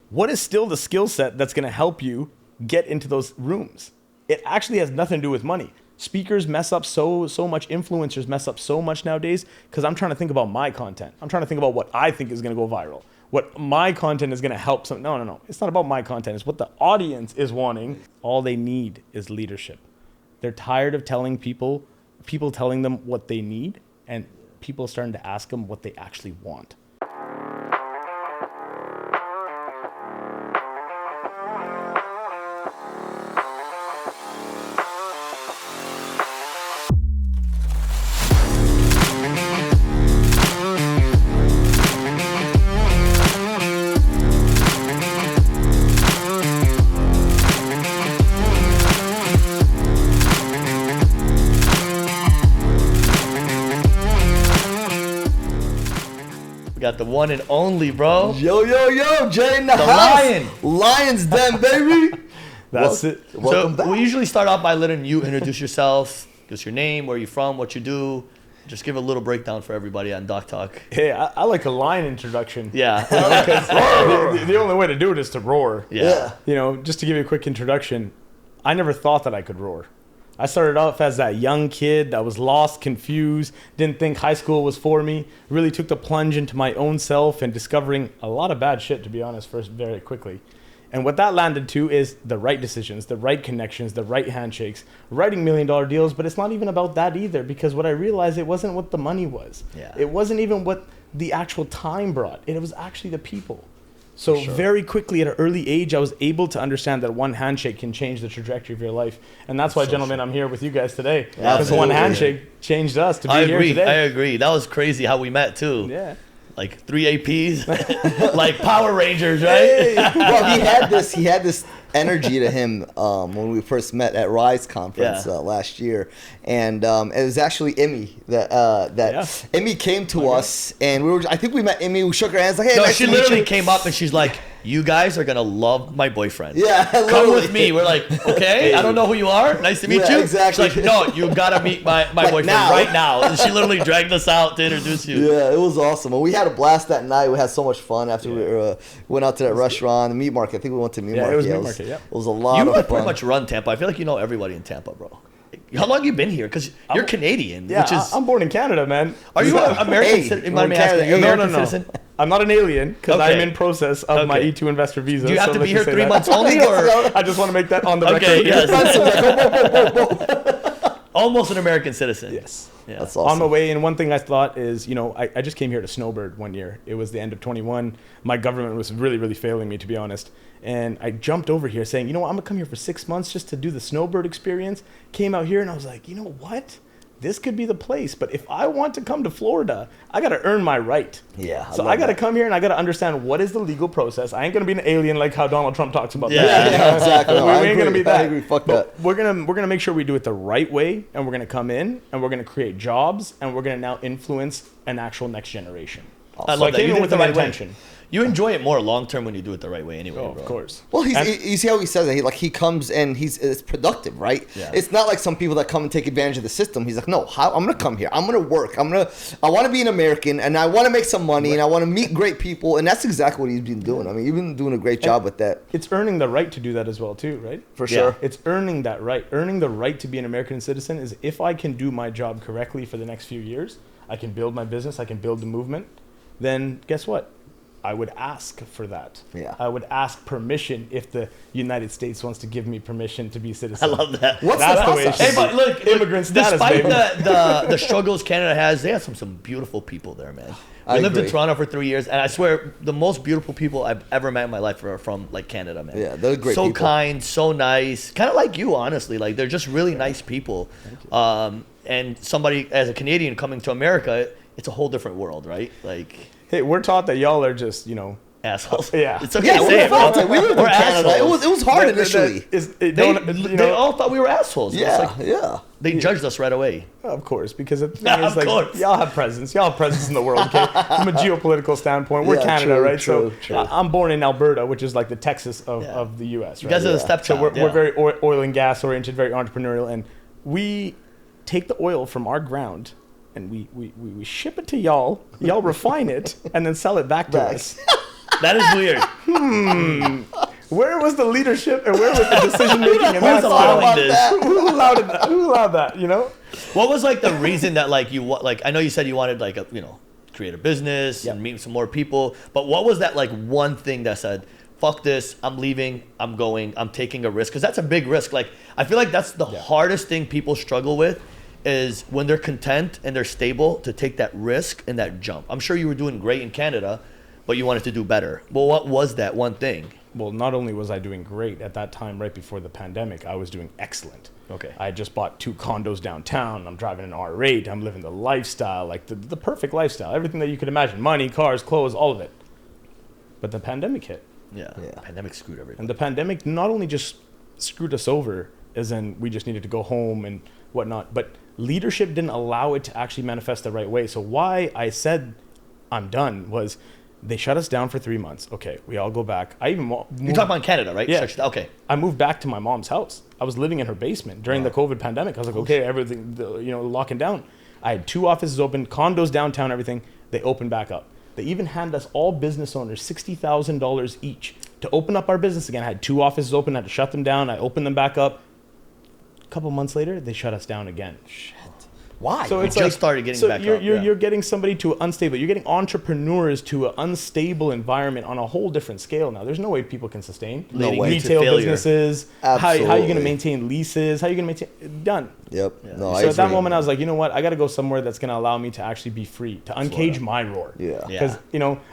what is still the skill set that's going to help you get into those rooms? It actually has nothing to do with money. Speakers mess up so much. Influencers mess up so much nowadays because I'm trying to think about my content. I'm trying to think about what I think is going to go viral. What my content is going to help some. No. It's not about my content. It's what the audience is wanting. All they need is leadership. They're tired of telling people telling them what they need, and people starting to ask them what they actually want. Got the one and only, bro. Yo, Jay in the house. Lion. Lions Den, baby. That's it. Welcome So back. we usually start off by letting you introduce yourself, give us your name, where you're from, what you do. Just give a little breakdown for everybody on Doc Talk. Hey, I like a lion introduction. Yeah. The only way to do it is to roar. Yeah. You know, just to give you a quick introduction, I never thought that I could roar. I started off as that young kid that was lost, confused, didn't think high school was for me, really took the plunge into my own self and discovering a lot of bad shit, to be honest, first very quickly. And what that landed to is the right decisions, the right connections, the right handshakes, writing $1 million deals, but it's not even about that either, because what I realized, it wasn't what the money was. Yeah. It wasn't even what the actual time brought. It was actually the people. So very quickly at an early age, I was able to understand that one handshake can change the trajectory of your life. And that's why, gentlemen, I'm here with you guys today. Because one handshake changed us to be here today. I agree. That was crazy how we met, too. Yeah. Like 3 APs, like Power Rangers, right? Hey. Well, he had this energy to him when we first met at Rise conference last year, and it was actually Emmy that Emmy came to us, and I think we met Emmy. We shook her hands like, hey, No, nice she to meet literally you. came up and she's like, "You guys are gonna love my boyfriend. Yeah, come literally. with me." We're like, "Okay, I don't know who you are. Nice to meet you." Exactly. She's like, "No, you gotta meet my boyfriend now. right now." And she literally dragged us out to introduce you. Yeah, it was awesome. Well, we had a blast that night. We had so much fun after we went out to that restaurant, the meat market. I think we went to meat market. It was meat market. Yeah, it was a lot You of fun. pretty much run Tampa. I feel like you know everybody in Tampa, bro. How long you been here? Because you're Canadian. Yeah, which is, I'm born in Canada, man. Are you an American Hey, citizen? we're in Canada. Are you an No, American citizen? I'm not an alien because Okay. I'm in process of my Okay. E2 investor visa. Do you have so to let's be just here say 3 that. months only, or I just want to make that on the okay? record. Yes. Almost an American citizen. Yes. Yeah. That's awesome. On my way, and one thing I thought is, I just came here to snowbird one year. It was the end of 21. My government was really, really failing me, to be honest. And I jumped over here saying, you know what, I'm going to come here for 6 months just to do the snowbird experience. Came out here and I was like, you know what? This could be the place. But if I want to come to Florida, I got to earn my right. Yeah. So I got to come here and I got to understand what is the legal process. I ain't going to be an alien like how Donald Trump talks about Yeah. that. Yeah, exactly. we No, I ain't going to agree. be that. I agree. Fuck But that. we're gonna make sure we do it the right way, and we're gonna come in and we're gonna create jobs, and we're gonna now influence an actual next generation. I So love I that. came You in did with it the the right right way. intention. You enjoy it more long term when you do it the right way, anyway. Oh, bro. of course. Well, And- you see how he says that he comes and it's productive, right? Yeah. It's not like some people that come and take advantage of the system. He's like, no, I'm gonna come here. I'm gonna work. I want to be an American, and I want to make some money, and I want to meet great people, and that's exactly what he's been doing. I mean, you've been doing a great job with that, It's earning the right to do that as well, too, right? for Yeah. sure. It's earning that right. Earning the right to be an American citizen is if I can do my job correctly for the next few years, I can build my business, I can build the movement, then guess what? I would ask for that. Yeah. I would ask permission if the United States wants to give me permission to be a citizen. I love that. What's That's the the way it process? Hey, but look, Immigrant status, despite baby. the struggles Canada has, they have some beautiful people there, man. I We lived in agree. Toronto for 3 years, and I swear the most beautiful people I've ever met in my life are from like Canada, man. Yeah, they're great So people. kind, so nice, kind of like you, honestly. Like they're just really nice people. And somebody as a Canadian coming to America, it's a whole different world, right? Like Hey, we're taught that y'all are just, assholes. Yeah. It's okay Yeah, to we're say it, fucked. bro. We lived in We're Canada. assholes. It was hard initially. They all thought we were assholes. It's Yeah, like, yeah. they judged us right away. Of course, because the thing Of is, like, course. y'all have presence. Y'all have presence in the world, okay? From a geopolitical standpoint, we're Yeah, Canada, true, right? true, so true. I'm born in Alberta, which is like the Texas of, Yeah. of the U.S., You right? guys are the Yeah. stepchild. So we're yeah. very oil and gas oriented, very entrepreneurial, and we take the oil from our ground and we ship it to y'all. Y'all refine it and then sell it back to us. That is weird. Where was the leadership and where was the decision making? Who's allowing this? Who allowed that? Who allowed that? You know. What was like the reason that like you like? I know you said you wanted like a create a business and meet some more people, but what was that like one thing that said, "Fuck this! I'm leaving. I'm going. I'm taking a risk"? Because that's a big risk. Like I feel like that's the hardest thing people struggle with is when they're content and they're stable to take that risk and that jump. I'm sure you were doing great in Canada, but you wanted to do better. Well, what was that one thing? Well, not only was I doing great at that time, right before the pandemic, I was doing excellent. Okay. I had just bought 2 condos downtown. I'm driving an R8. I'm living the lifestyle, like the perfect lifestyle. Everything that you could imagine. Money, cars, clothes, all of it. But the pandemic hit. Yeah. Pandemic screwed everything. And the pandemic not only just screwed us over, as in we just needed to go home and whatnot, but leadership didn't allow it to actually manifest the right way. So why I said I'm done was they shut us down for 3 months. Okay, we all go back. I even moved. You're talking about Canada, right? Yeah. Okay. I moved back to my mom's house. I was living in her basement during the COVID pandemic. I was like, okay, everything, locking down. I had 2 offices open, condos downtown, everything. They opened back up. They even handed us all business owners $60,000 each to open up our business again. I had 2 offices open. I had to shut them down. I opened them back up. A couple months later, they shut us down again. Shit. Why? So it's just like, started getting so back you're, up. You're getting somebody to unstable. You're getting entrepreneurs to an unstable environment on a whole different scale now. There's no way people can sustain. No way. Retail businesses. How are you going to Absolutely. maintain leases? How are you going to maintain? Done. Yep. Yeah. No, So I at that agree. moment, I was like, you know what? I got to go somewhere that's going to allow me to actually be free, to uncage my roar. Yeah. Because,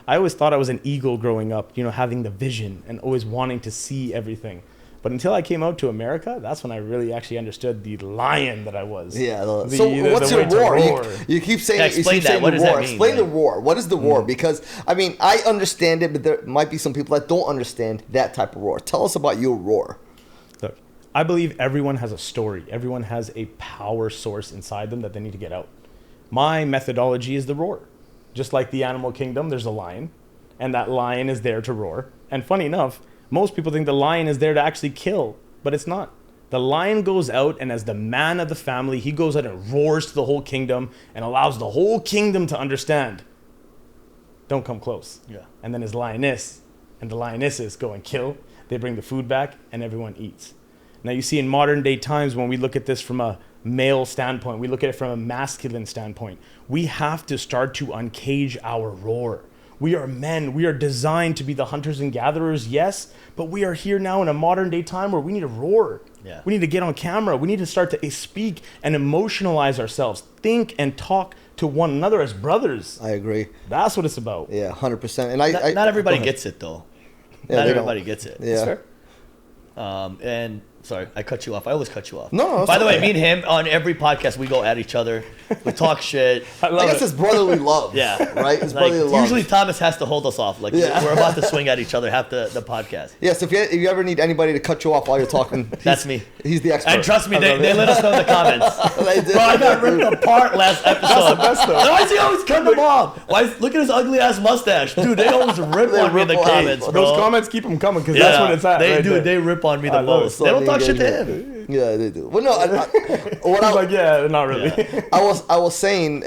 I always thought I was an eagle growing up, having the vision and always wanting to see everything. But until I came out to America, that's when I really actually understood the lion that I was. Yeah. So The what's way your to roar? You keep saying, Yeah, explain you keep that. saying What the does that roar. mean, Explain the like- roar. What is the roar? Because I mean, I understand it, but there might be some people that don't understand that type of roar. Tell us about your roar. Look, I believe everyone has a story. Everyone has a power source inside them that they need to get out. My methodology is the roar. Just like the animal kingdom, there's a lion, and that lion is there to roar. And funny enough, most people think the lion is there to actually kill, but it's not. The lion goes out, and as the man of the family, he goes out and roars to the whole kingdom and allows the whole kingdom to understand. Don't come close. Yeah. And then his lioness and the lionesses go and kill. They bring the food back, and everyone eats. Now you see in modern day times, when we look at this from a male standpoint, we look at it from a masculine standpoint, we have to start to uncage our roar. We are men. We are designed to be the hunters and gatherers, yes, but we are here now in a modern day time where we need to roar. Yeah. We need to get on camera. We need to start to speak and emotionalize ourselves, think and talk to one another as brothers. I agree. That's what it's about. Yeah, 100%. And Not everybody go ahead. gets it though. Yeah, Not they everybody don't. gets it. Yeah. Fair. And sorry, I cut you off. I always cut you off. No, it's By the way, okay. me and him on every podcast we go at each other. We talk shit. I love I guess it. it's brotherly love. Yeah. Right? It's Like, brotherly love. usually Thomas has to hold us off. Like Yeah. we're about to swing at each other half the podcast. Yes, if you ever need anybody to cut you off while you're talking, That's me. He's the expert. And trust me, I they love it. let us know in the comments. They do. Bro, I got ripped apart last episode. That's the best, though. Why does he always cut them off? Look at his ugly ass mustache. Dude, they always rip They on me in the rip on comments, you. bro. Those comments keep them coming because that's when it's at. They right do. there. They rip on me the I love it. most. They don't talk shit to Engagement. him. Yeah, they do. Well, no, what He's like, yeah, not really. I was saying,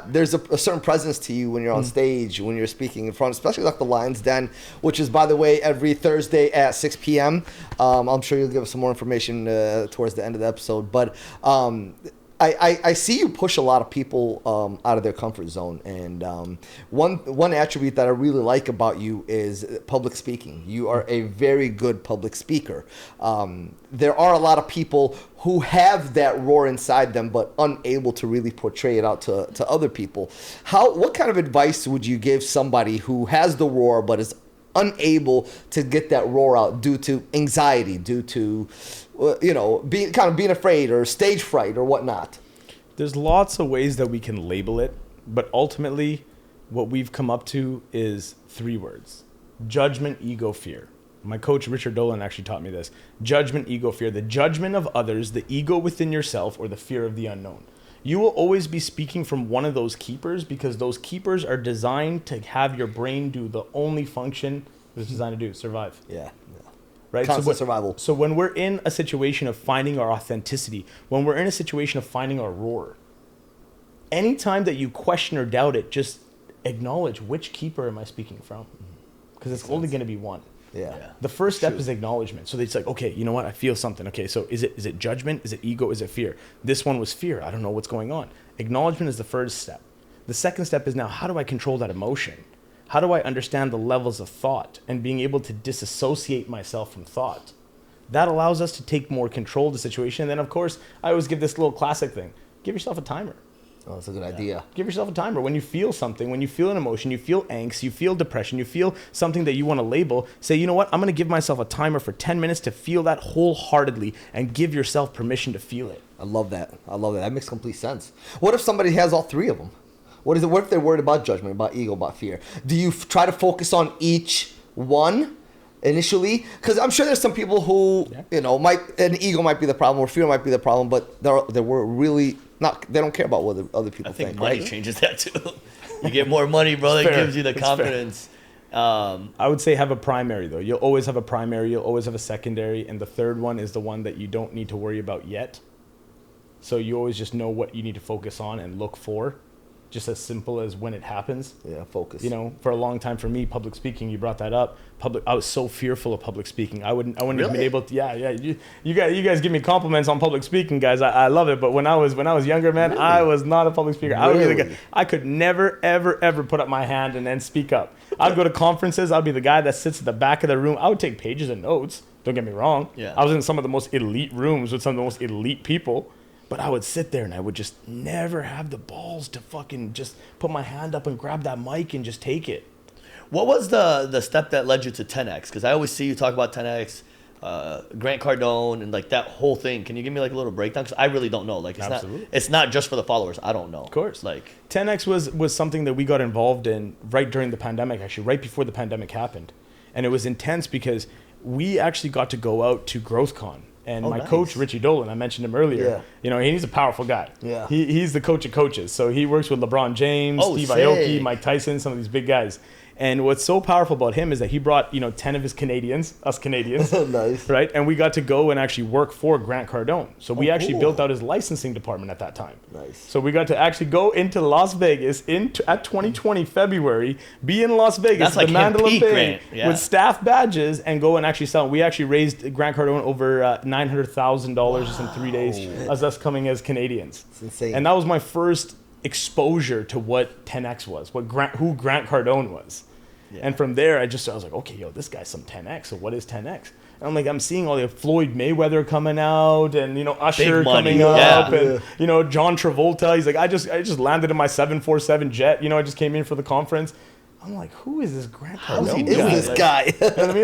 there's a certain presence to you when you're on stage, when you're speaking in front, especially like the Lions Den, which is, by the way, every Thursday at 6 p.m. I'm sure you'll give us some more information towards the end of the episode, but I see you push a lot of people out of their comfort zone, and one attribute that I really like about you is public speaking. You are a very good public speaker. There are a lot of people who have that roar inside them, but unable to really portray it out to other people. What kind of advice would you give somebody who has the roar but is unable to get that roar out due to anxiety, due to being afraid or stage fright or whatnot? There's lots of ways that we can label it, but ultimately what we've come up to is 3 words: judgment, ego, fear. My coach Richard Dolan actually taught me this: judgment, ego, fear. The judgment of others, the ego within yourself, or the fear of the unknown. You will always be speaking from one of those keepers, because those keepers are designed to have your brain do the only function it's designed to do: survive. Yeah. Right? Constant survival. So when we're in a situation of finding our authenticity, when we're in a situation of finding our roar, anytime that you question or doubt it, just acknowledge, which keeper am I speaking from? because it's only going to be one. Yeah. The first step is acknowledgement. So it's like, okay, you know what? I feel something. Okay, so is it judgment? Is it ego? Is it fear? This one was fear. I don't know what's going on. Acknowledgement is the first step. The second step is now, how do I control that emotion? How do I understand the levels of thought and being able to disassociate myself from thought? That allows us to take more control of the situation. And then, of course, I always give this little classic thing. Give yourself a timer. Oh, that's a good idea. Give yourself a timer. When you feel something, when you feel an emotion, you feel angst, you feel depression, you feel something that you want to label, say, you know what? I'm going to give myself a timer for 10 minutes to feel that wholeheartedly and give yourself permission to feel it. I love that. That makes complete sense. What if somebody has all three of them? What if they're worried about judgment, about ego, about fear? Do you try to focus on each one initially? Because I'm sure there's some people who, an ego might be the problem or fear might be the problem, but they were really not. They don't care about what other people think. I think money changes that too. You get more money, bro. That gives you the confidence. I would say have a primary though. You'll always have a primary. You'll always have a secondary, and the third one is the one that you don't need to worry about yet. So you always just know what you need to focus on and look for. Just as simple as when it happens. Yeah, focus. For a long time for me, public speaking, you brought that up. I was so fearful of public speaking. I wouldn't Really? have been able to. Yeah. You guys give me compliments on public speaking, guys. I love it. But when I was younger, man, really? I was not a public speaker. Really? I would be the guy. I could never, ever put up my hand and then speak up. I'd go to conferences. I'd be the guy that sits at the back of the room. I would take pages of notes. Don't get me wrong. Yeah. I was in some of the most elite rooms with some of the most elite people. But I would sit there and I would just never have the balls to fucking just put my hand up and grab that mic and just take it. What was the step that led you to 10X? Because I always see you talk about 10X, Grant Cardone, and like that whole thing. Can you give me like a little breakdown? Because I really don't know. Like it's not just for the followers. I don't know. Of course. Like 10X was something that we got involved in right during the pandemic, actually, right before the pandemic happened. And it was intense because we actually got to go out to GrowthCon. And my coach, Richie Dolan, I mentioned him earlier. Yeah. He's a powerful guy. Yeah. He's the coach of coaches. So he works with LeBron James, Steve Aoki, Mike Tyson, some of these big guys. And what's so powerful about him is that he brought, 10 of his us Canadians. Nice. Right? And we got to go and actually work for Grant Cardone. So we actually built out his licensing department at that time. Nice. So we got to actually go into Las Vegas at 2020 February, be in Las Vegas, like the Mandalay Bay, yeah. with staff badges and go and actually sell. We actually raised Grant Cardone over $900,000 just in 3 days as us coming as Canadians. It's insane. And that was my first exposure to what 10X was, who Grant Cardone was. Yeah. And from there, I was like, okay, this guy's some 10X. So what is 10X? And I'm seeing all the Floyd Mayweather coming out and, Usher coming up and, John Travolta. He's like, I just landed in my 747 jet. I just came in for the conference. I'm like, who is this Grant Cardone guy? Who's this guy?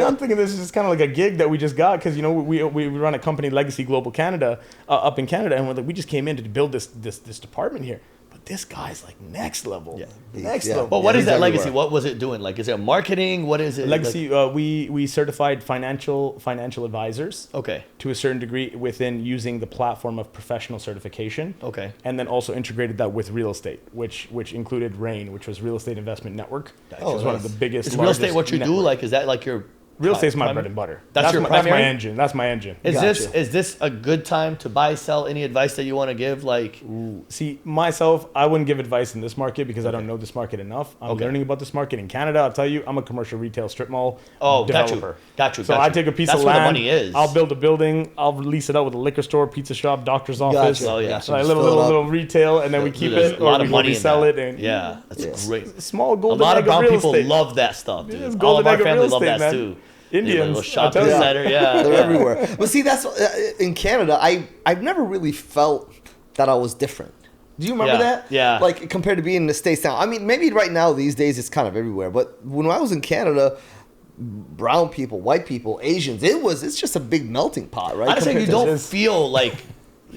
I'm thinking this is just kind of like a gig that we just got because, we run a company, Legacy Global Canada, up in Canada. And we're like, we just came in to build this department here. This guy's like next level. Yeah. Next level. But what is that Legacy? What was it doing? Like, is it marketing? What is it? Legacy, we certified financial advisors. Okay. To a certain degree within using the platform of professional certification. Okay. And then also integrated that with real estate, which included RAIN, which was Real Estate Investment Network. Which is one of the biggest. Is real estate what you do? Like, is that like your real estate's my bread and butter. That's your primary? That's my engine. Is this a good time to buy, sell? Any advice that you want to give? Like, see, myself, I wouldn't give advice in this market because I don't know this market enough. I'm learning about this market in Canada. I'll tell you, I'm a commercial retail strip mall developer. Got you. So I take a piece of land. That's where the money is. I'll build a building. I'll lease it out with a liquor store, pizza shop, doctor's office. Gotcha. Oh yeah. So a little retail, and then we keep it, a lot or of money we sell it. And yeah, that's great. Small golden A lot of egg brown real people estate. love that stuff, dude. It's All of golden our egg of family real love estate, that man. too. Indians, shopping center, They're everywhere. But see, that's in Canada. I've never really felt that I was different. Do you remember that? Yeah. Like compared to being in the States now. I mean, maybe right now these days it's kind of everywhere. But when I was in Canada, brown people, white people, Asians, it's just a big melting pot, right? Honestly, you don't feel like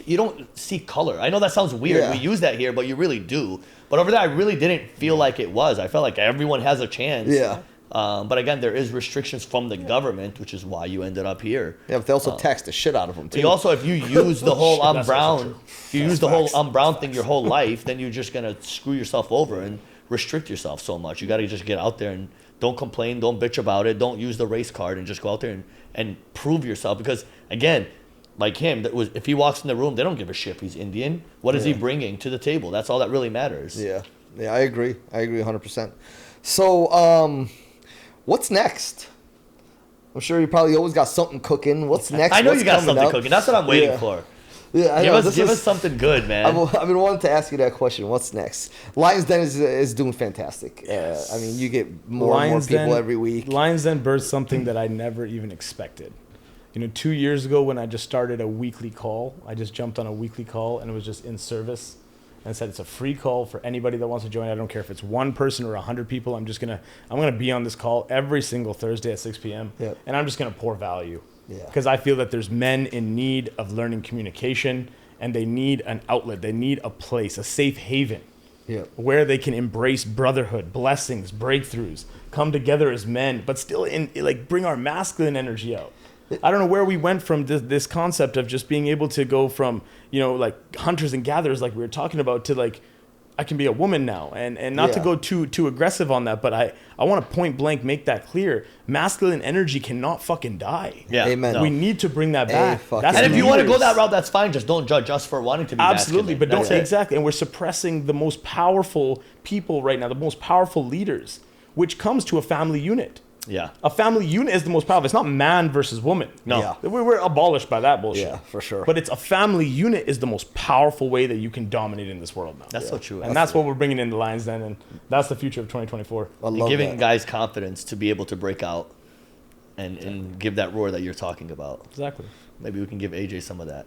you don't see color. I know that sounds weird. Yeah. We use that here, but you really do. But over there, I really didn't feel like it was. I felt like everyone has a chance. Yeah. But again, there is restrictions from the government, which is why you ended up here. Yeah, but they also tax the shit out of them too. You also, if you use the whole I'm That's brown, also true. if you use the whole I'm brown thing your whole life, then you're just gonna screw yourself over and restrict yourself so much. You got to just get out there and don't complain, don't bitch about it, don't use the race card, and just go out there and prove yourself. Because again, like him, if he walks in the room, they don't give a shit if he's Indian. What is he bringing to the table? That's all that really matters. Yeah, I agree. I agree 100%. So, what's next? I'm sure you probably always got something cooking. What's next? I know What's you got coming something up? cooking. That's what I'm waiting for. Yeah, I know. Give us something good, man. I've been wanting to ask you that question. What's next? Lions Den is doing fantastic. Yes. I mean, you get more and more people every week. Lions Den birthed something that I never even expected. 2 years ago when I just started a weekly call, I just jumped on a weekly call and it was just in service. And said it's a free call for anybody that wants to join. I don't care if it's one person or 100 people. I'm gonna be on this call every single Thursday at 6 p.m. Yep. And I'm just gonna pour value. Yeah. Because I feel that there's men in need of learning communication, and they need an outlet. They need a place, a safe haven, where they can embrace brotherhood, blessings, breakthroughs, come together as men, but still bring our masculine energy out. I don't know where we went from this concept of just being able to go from, hunters and gatherers, like we were talking about, to I can be a woman now, and not to go too aggressive on that, but I want to point blank make that clear. Masculine energy cannot fucking die. Yeah. Amen. No. We need to bring that back. And if you want to go that route, that's fine. Just don't judge us for wanting to be absolutely, masculine. but don't That's it. exactly. And we're suppressing the most powerful people right now, the most powerful leaders, which comes to a family unit. Yeah. A family unit is the most powerful. It's not man versus woman. No. Yeah. We're abolished by that bullshit. Yeah, for sure. But it's a family unit is the most powerful way that you can dominate in this world now. That's so true. And that's what we're bringing in the Lions Den, and that's the future of 2024. I And love giving that. guys confidence to be able to break out and give that roar that you're talking about. Exactly. Maybe we can give AJ some of that.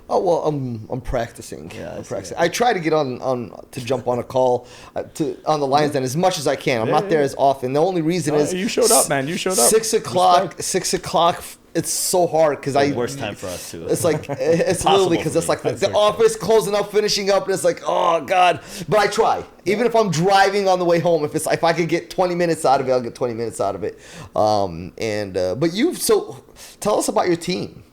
Oh well, I'm practicing. Yeah, I'm I see practicing. that. I try to get on to jump on a call on the Lions Den as much as I can. I'm not there as often. The only reason is You showed up, man. You showed up. 6 o'clock. 6 o'clock. It's so hard because The worst time for us too. It's like it's literally because for it's me. like the office closing up, finishing up, and it's like, oh god. But I try. Even if I'm driving on the way home, if I could get 20 minutes out of it, I'll get 20 minutes out of it. But tell us about your team.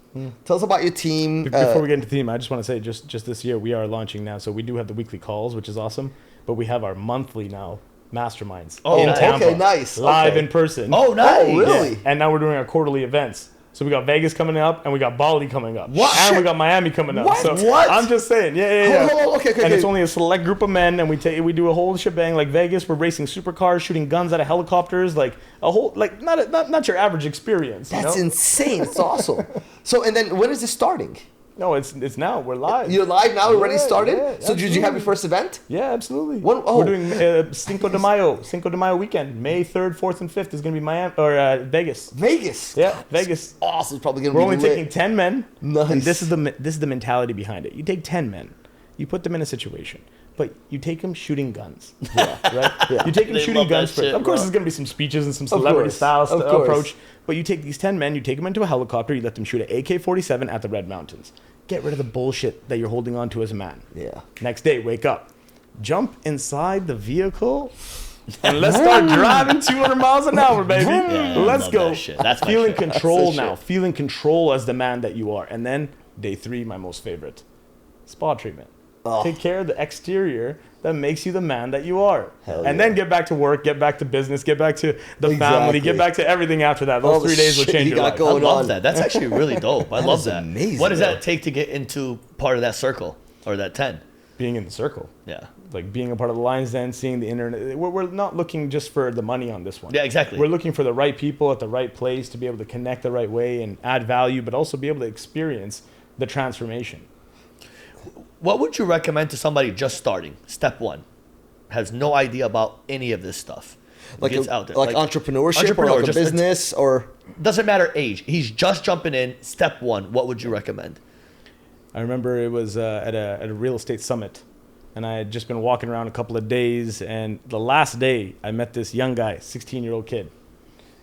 Tell us about your team. Before we get into the theme, I just want to say, just this year, we are launching now. So we do have the weekly calls, which is awesome. But we have our monthly now masterminds Oh, in nice. Tampa, Okay, nice. live Okay. in person. Oh, nice. Oh, really? Yeah. And now we're doing our quarterly events. So we got Vegas coming up, and we got Bali coming up. What? And we got Miami coming up. What? So What? I'm just saying, yeah. Hold on, okay. And it's only a select group of men, and we do a whole shebang. Like Vegas, we're racing supercars, shooting guns out of helicopters, like a whole not your average experience. That's you know? insane. It's awesome. So, and then when is it starting? No, it's now. We're live. You're live now. Already Yeah, started. yeah, So did you have your absolutely. first event? Yeah, absolutely. What- oh. We're doing Cinco de Mayo weekend. May 3rd, 4th, and 5th is going to be Miami or Vegas. Vegas. Yeah, Vegas. Awesome. It's probably gonna We're be only lit. taking 10 men. Nice. And this is the mentality behind it. You take 10 men, you put them in a situation, but you take them shooting guns. Yeah, right? Yeah. You take them They shooting love that guns first. shit, Of course, bro. there's going to be some speeches and some Of celebrity course. style Of course. approach. But you take these 10 men, you take them into a helicopter, you let them shoot an AK-47 at the Red Mountains. Get rid of the bullshit that you're holding on to as a man. Yeah. Next day, wake up, jump inside the vehicle, and let's start driving 200 miles an hour, baby. Yeah, I Let's love go. that shit. That's my Feeling shit. control That's the now. shit. Feeling control as the man that you are. And then day 3, my most favorite, spa treatment. Oh. Take care of the exterior that makes you the man that you are. Hell and yeah. then get back to work, get back to business, get back to the family, Exactly. get back to everything after that. All Those the 3 days will shit change you your got life. going I love on. that. That's actually really dope. I That love is that. amazing, What does bro. that take to get into part of that circle or that 10? Being in the circle. Yeah. Like being a part of the Lions Den, seeing the internet. We're not looking just for the money on this one. Yeah, exactly. We're looking for the right people at the right place to be able to connect the right way and add value, but also be able to experience the transformation. What would you recommend to somebody just starting? Step 1. Has no idea about any of this stuff. Like Gets a, out there. like entrepreneurship or entrepreneur, like a just- business or Doesn't matter age. He's just jumping in. Step 1. What would you recommend? I remember it was at a real estate summit, and I had just been walking around a couple of days, and the last day I met this young guy, 16-year-old kid,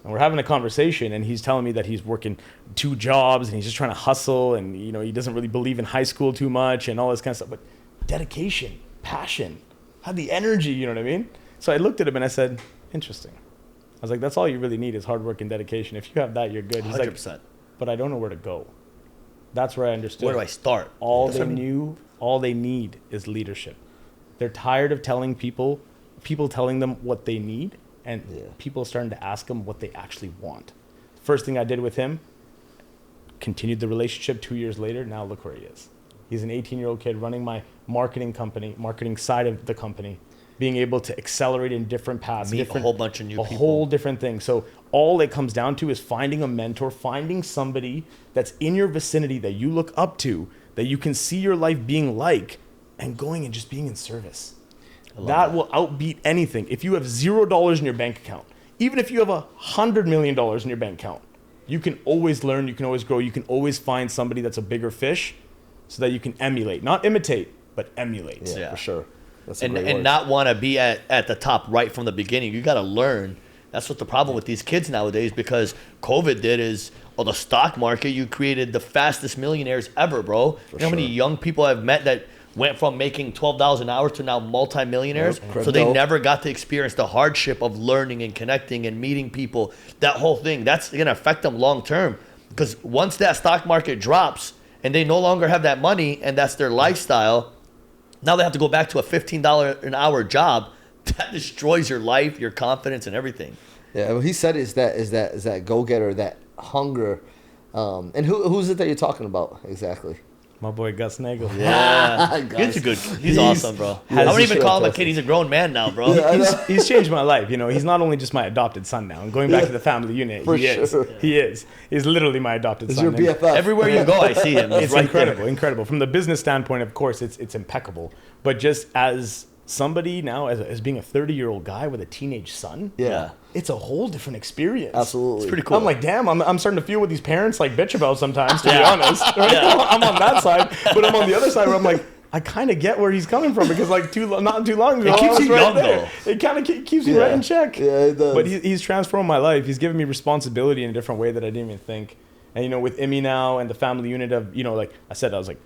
and we're having a conversation, and he's telling me that he's working 2 jobs, and he's just trying to hustle, and he doesn't really believe in high school too much, and all this kind of stuff, but dedication, passion, had the energy, you know what I mean? So I looked at him and I said, interesting. I was like, that's all you really need is hard work and dedication. If you have that, you're good. He's 100%. like, but I don't know where to go. That's where I understood. Where do I start? All That's they what I mean. all they need is leadership. They're tired of telling people telling them what they need, and Yeah. people starting to ask them what they actually want. First thing I did with him, continued the relationship 2 years later. Now look where he is. He's an 18-year-old kid running my marketing company, marketing side of the company. being able to accelerate in different paths, Meet a whole bunch of new people. A whole different thing. So all it comes down to is finding a mentor, finding somebody that's in your vicinity that you look up to, that you can see your life being like, and going and just being in service. That will outbeat anything. If you have $0 in your bank account, even if you have $100 million in your bank account, you can always learn, you can always grow, you can always find somebody that's a bigger fish so that you can emulate. Not imitate, but emulate. Yeah, for sure. That's a And great word. not want to be at the top right from the beginning. You got to learn. That's what the problem with these kids nowadays, because COVID did is, the stock market, you created the fastest millionaires ever, bro. You know how many young people I've met that went from making $12 an hour to now multimillionaires? Yep. So they Crypto. never got to experience the hardship of learning and connecting and meeting people. That whole thing, that's going to affect them long term. Because once that stock market drops and they no longer have that money and that's their lifestyle, now they have to go back to a $15 an hour job. That destroys your life, your confidence, and everything. Yeah, what he said is that go-getter, that hunger. And who's it that you're talking about exactly? My boy Gus Nagel. Yeah, Guys. he's awesome, bro. I don't even call him a kid. He's a grown man now, bro. He's changed my life. You know, he's not only just my adopted son now. And going back to the family unit, For he is. sure. He is. He's literally my adopted Is son. your And BFF? Everywhere you go, I see him. He's It's right incredible, there. incredible. From the business standpoint, of course, it's impeccable. But just as somebody now, as being a 30-year-old guy with a teenage son, Yeah. it's a whole different experience. Absolutely. It's pretty cool. I'm like, damn, I'm starting to feel what these parents like bitch about sometimes, to be honest. Right? I'm on that side, but I'm on the other side where I'm like, I kind of get where he's coming from, because like not too long ago, It keeps I was you right young, there. It kind of keeps you right in check. Yeah, it does. But he's transformed my life. He's given me responsibility in a different way that I didn't even think. And you know, with Imi now and the family unit of, you know, like I said, I was like,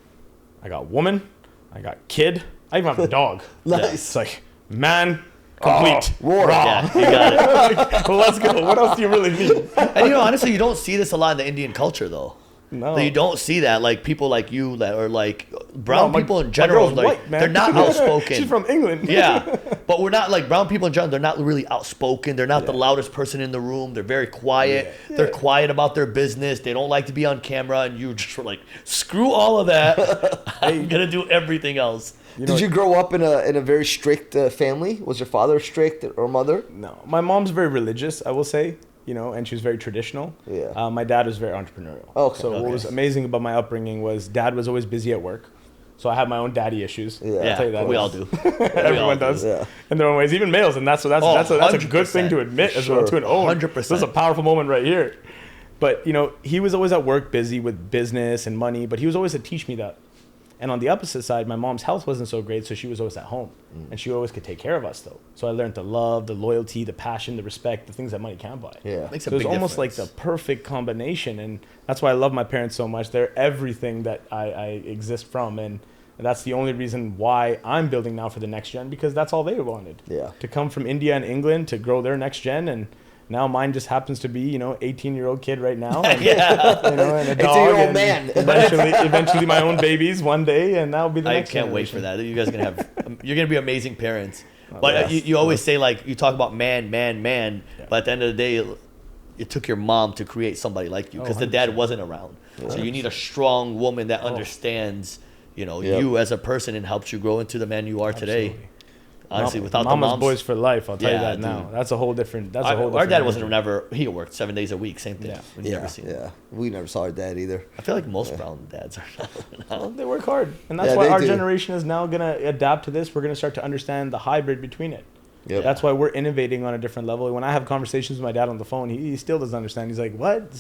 I got woman, I got kid, I even have a dog. Nice. It's like, man, complete. Roar. Yeah, you got it. Like, well, let's go. What else do you really need? And you know, honestly, you don't see this a lot in the Indian culture, though. No. So you don't see that, like people like you that are like brown No, people in my general. girl's Like white, man. they're not outspoken. She's from England. Yeah, but we're not like brown people in general. They're not really outspoken. They're not the loudest person in the room. They're very quiet. Yeah. They're quiet about their business. They don't like to be on camera. And you just were like, screw all of that. I'm gonna do everything else. Did you grow up in a very strict family? Was your father strict or mother? No, my mom's very religious, I will say, you know, and she was very traditional. Yeah. My dad was very entrepreneurial. Okay. So what was amazing about my upbringing was dad was always busy at work. So I have my own daddy issues. Yeah. Yeah, I'll tell you that. we all do. Everyone does. Yeah. In their own ways, even males, and that's a good thing 100%. to admit as well, to an own. 100%. This is a powerful moment right here. But you know, he was always at work, busy with business and money. But he was always to teach me that. And on the opposite side, my mom's health wasn't so great, so she was always at home, and she always could take care of us though. So I learned the love, the loyalty, the passion, the respect, the things that money can't buy. Yeah. Makes a So it's big almost like difference. the perfect combination, and that's why I love my parents so much. They're everything that I exist from, and that's the only reason why I'm building now for the next gen, because that's all they wanted. Yeah. To come from India and England to grow their next gen, and now mine just happens to be, 18-year-old kid right now. And, Yeah. and a dog. 18-year-old and man. Eventually my own babies one day, and that'll be the I next can't wait for generation. that. You guys are gonna have. You're gonna be amazing parents. But yes. you always say like you talk about man. But at the end of the day, it took your mom to create somebody like you because the dad wasn't around. So you need a strong woman that understands, you as a person and helps you grow into the man you are today. Absolutely. Honestly, without the Mama's moms, boys for life. I'll tell you Yeah, that now. dude. That's a whole different. our dad wasn't never. He worked 7 days a week. Same thing. Yeah. We never seen him. Yeah. We never saw our dad either. I feel like most brown dads are now. Well, they work hard, and that's Yeah, why they our do. generation is now gonna adapt to this. We're gonna start to understand the hybrid between it. Yep. That's why we're innovating on a different level. When I have conversations with my dad on the phone, he still doesn't understand. He's like, "What?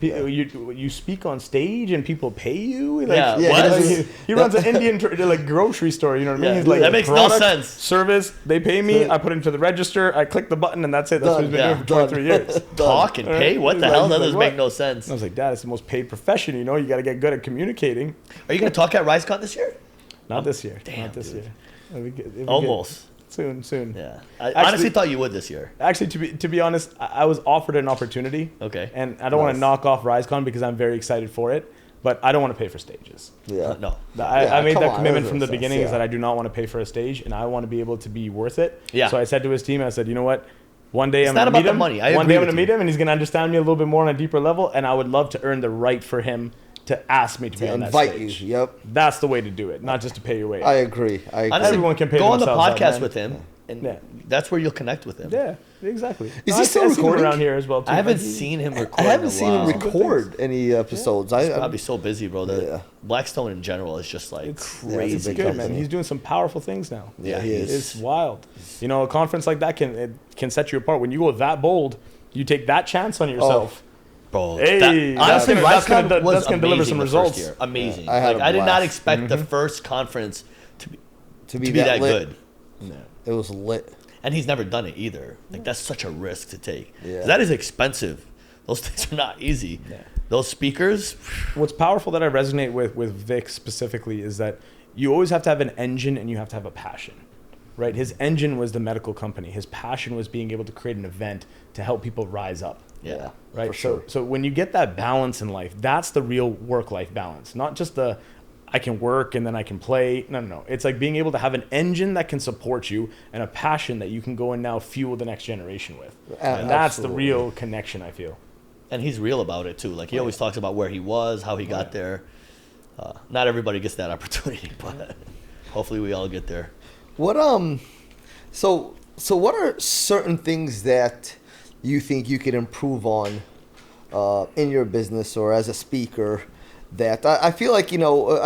You speak on stage and people pay you?" Like, Yeah, what? he runs an Indian grocery store. You know what I mean? Yeah, He's like, that makes no sense. Service, they pay me. I put it into the register. I click the button, and that's it. That's what he's been Done, doing for 23 years. Talk and pay? What the He's hell? like- That he's doesn't like, make no what? sense. I was like, Dad, it's the most paid profession. You got to get good at communicating. Are you gonna talk at RiseCon this year? Not this year. Damn, Not this dude. year. It'll be good. It'll be good. Almost. Soon. Yeah. I Actually- honestly thought you would this year. Actually, to be honest, I was offered an opportunity. Okay. And I don't want to knock off RiseCon because I'm very excited for it, but I don't want to pay for stages. Yeah. No. I made come that on, commitment that from the doesn't make beginning sense, is that I do not want to pay for a stage, and I want to be able to be worth it. Yeah. So I said to his team, I said, you know what? One day I'm not gonna about meet the him. money. I One agree day I'm with gonna meet you. him, and he's gonna understand me a little bit more on a deeper level, and I would love to earn the right for him to ask me to be on that Invite you. stage. Yep. That's the way to do it, not just to pay your way. I agree. Honestly, Everyone can pay go on the themselves out, podcast man. with him and Yeah. that's where you'll connect with him. Yeah, exactly. Is he still I've seen him recording? around here as well too. I haven't Like, seen him record. I haven't in a seen him while. record any episodes. He's I probably so busy, bro. Yeah. Blackstone in general is just like It's crazy. it's a big good, company. man. He's doing some powerful things now. Yeah, he is. It's wild. You know, a conference like that can set you apart. When you go that bold, you take that chance on yourself. Bro, Hey, honestly, that's RiseCon gonna was deliver amazing some the first results. year. Amazing. Yeah, I had like, a I did not blast. expect the first conference to be that that lit. good. It was lit. And he's never done it either. Like, that's such a risk to take. Yeah. That is expensive. Those things are not easy. Yeah. Those speakers, What's powerful that I resonate with Vic specifically is that you always have to have an engine and you have to have a passion, right? His engine was the medical company. His passion was being able to create an event to help people rise up. yeah. Right. For sure. So when you get that balance in life, that's the real work-life balance, not just the I can work and then I can play. No. It's like being able to have an engine that can support you and a passion that you can go and now fuel the next generation with. And that's the Absolutely. real connection, I feel. And he's real about it, too. Like, he always talks about where he was, how he got there. Not everybody gets that opportunity, but hopefully we all get there. What so what are certain things that you think you can improve on in your business or as a speaker? That I feel like, you know,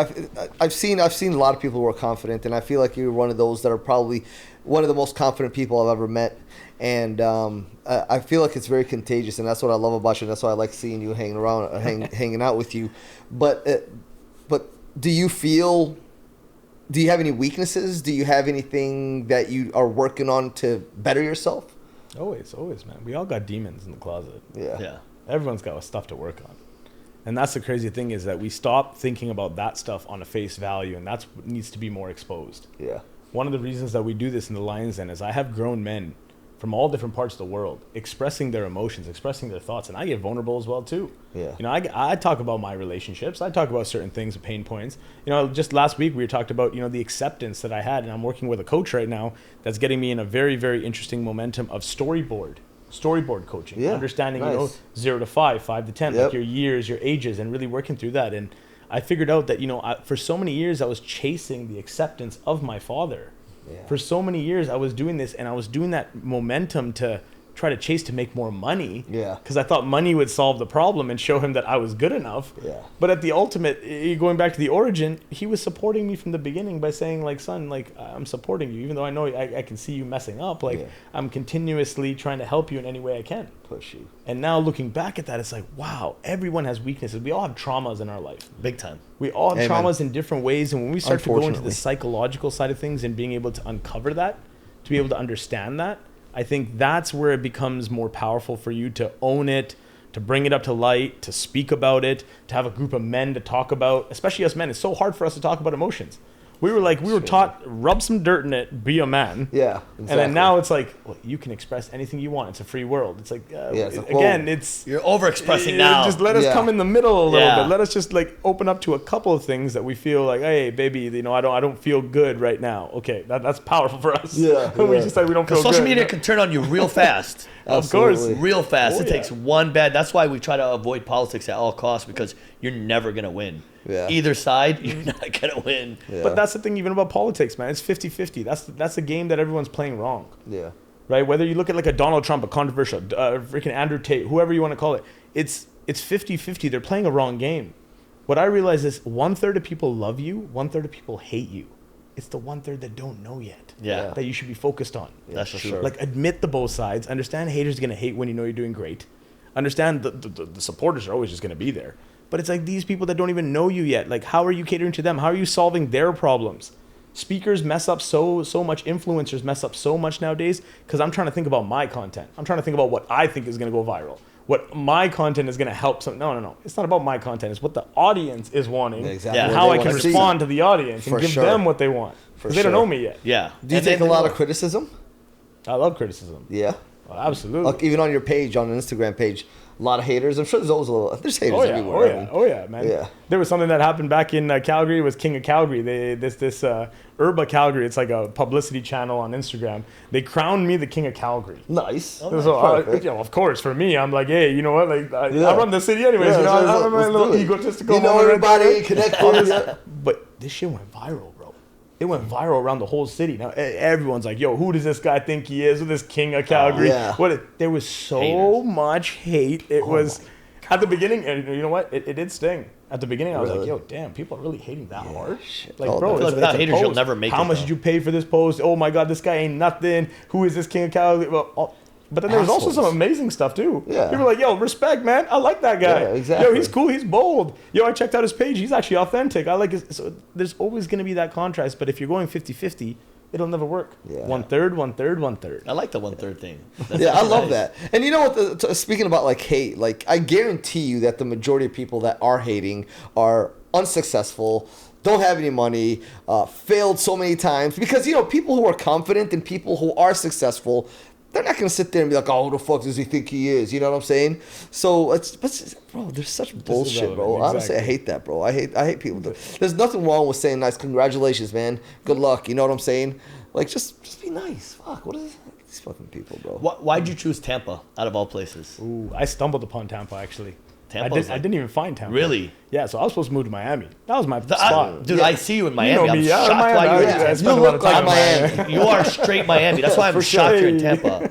I've seen a lot of people who are confident, and I feel like you're one of those that are probably one of the most confident people I've ever met. And I feel like it's very contagious, and that's what I love about you. And that's why I like seeing you hanging around, hanging out with you. But do you have any weaknesses? Do you have anything that you are working on to better yourself? Always, man. We all got demons in the closet. Yeah. Everyone's got stuff to work on. And that's the crazy thing is that we stop thinking about that stuff on a face value, and that's what needs to be more exposed. Yeah. One of the reasons that we do this in the Lions Den is I have grown men from all different parts of the world expressing their emotions, expressing their thoughts, and I get vulnerable as well too. Yeah. You know, I talk about my relationships. I talk about certain things, pain points. You know, just last week we talked about, you know, the acceptance that I had, and I'm working with a coach right now that's getting me in a very, very interesting momentum of storyboard coaching, understanding, nice. you know, 0 to 5, 5 to 10, Yep. like your years, your ages, and really working through that. And I figured out that, you know, for so many years I was chasing the acceptance of my father. Yeah. For so many years I was doing this, and I was doing that momentum to try to chase to make more money. Yeah. Because I thought money would solve the problem and show him that I was good enough. Yeah. But at the ultimate, going back to the origin, he was supporting me from the beginning by saying, like, son, like, I'm supporting you, even though I know I can see you messing up. Like, Yeah. I'm continuously trying to help you in any way I can. Push you. And now looking back at that, it's like, wow, everyone has weaknesses. We all have traumas in our life. Big time. We all have Amen. traumas in different ways. And when we start to go into Unfortunately. the psychological side of things and being able to uncover that, to be able to understand that, I think that's where it becomes more powerful for you to own it, to bring it up to light, to speak about it, to have a group of men to talk about, especially us men. It's so hard for us to talk about emotions. We were taught, rub some dirt in it, be a man. Yeah. Exactly. And then now it's like, well, you can express anything you want. It's a free world. It's like, it's like, again, whoa. it's... You're overexpressing now. Just let us Yeah. come in the middle a little Yeah. bit. Let us just like open up to a couple of things that we feel like, hey, baby, you know, I don't feel good right now. Okay, that's powerful for us. Yeah, we yeah. just said we don't feel Social good. media can turn on you real fast. Of course. Absolutely. Real fast. Oh, It yeah. takes one bad. That's why we try to avoid politics at all costs, because you're never going to win. Yeah. Either side, you're not going to win. Yeah. But that's the thing even about politics, man. It's 50-50. That's a game that everyone's playing wrong. Yeah. Right? Whether you look at like a Donald Trump, a controversial, freaking Andrew Tate, whoever you want to call it, it's 50-50. They're playing a wrong game. What I realize is 1/3 of people love you, 1/3 of people hate you. It's the 1/3 that don't know yet. Yeah. That you should be focused on. That's for true. sure. Like, admit the both sides. Understand haters are going to hate when you know you're doing great. Understand the supporters are always just going to be there. But it's like these people that don't even know you yet. Like, how are you catering to them? How are you solving their problems? Speakers mess up so much. Influencers mess up so much nowadays because I'm trying to think about my content. I'm trying to think about what I think is going to go viral. What my content is going to help some. No. It's not about my content. It's what the audience is wanting. Exactly. Yeah. And What how they I can wanna see. respond to the audience and For give sure. them what they want. For Because they don't sure. know me yet. Yeah. Do you And take a then- lot of criticism? I love criticism. Yeah. Well, absolutely. Like, even on your page, on an Instagram page, a lot of haters. I'm sure there's always there's haters Oh yeah, everywhere. I mean, oh yeah, man. Yeah. There was something that happened back in Calgary. It was King of Calgary. This Urba Calgary. It's like a publicity channel on Instagram. They crowned me the King of Calgary. Nice. So, Perfect. you know, of course, for me, I'm like, hey, you know what? Like, I Yeah. run the city anyways. Yeah, you know, so I'm a let's little do it. egotistical. You know moment right everybody, there. connect All with this- you. But this shit went viral, bro. It went viral around the whole city. Now everyone's like, "Yo, who does this guy think he is? This king of Calgary?" Yeah. There was so Haters. much hate. It was at the beginning, and you know what? It did sting. At the beginning, I was like, "Yo, damn, people are really hating that hard." Shit. Like, Oh, bro, I feel like without a haters, you'll post. never make How it, much though. did you pay for this post? Oh my God, this guy ain't nothing. Who is this king of Calgary? Well, but then there was also some Assholes. amazing stuff too. Yeah. People were like, "Yo, respect, man. I like that guy. Yeah, exactly. Yo, he's cool. He's bold. Yo, I checked out his page. He's actually authentic. I like his." So there's always going to be that contrast. But if you're going 50-50, it'll never work. Yeah. 1/3, 1/3, 1/3. I like the 1/3 thing. That's Yeah, I actually love nice. that. And you know what? Speaking about like hate, like I guarantee you that the majority of people that are hating are unsuccessful, don't have any money, failed so many times. Because you know, people who are confident and people who are successful, they're not gonna sit there and be like, "Oh, who the fuck does he think he is?" You know what I'm saying? So bro, there's such bullshit, bro. irrelevant, Honestly, I exactly. hate that, bro. I hate people. There's nothing wrong with saying nice, congratulations, man, good luck. You know what I'm saying? Like, just be nice. Fuck, what is these fucking people, bro? Why'd you choose Tampa out of all places? Ooh, I stumbled upon Tampa actually. Tampa's I like- didn't even find Tampa. Really? Yeah, so I was supposed to move to Miami. That was my spot. Dude, Yeah. I see you in Miami. know I'm me, yeah, shocked Miami, why you're in yeah, I Tampa. spent You a lot look of like time in Miami. You are straight Miami. That's why I'm For shocked you're in sure. Tampa.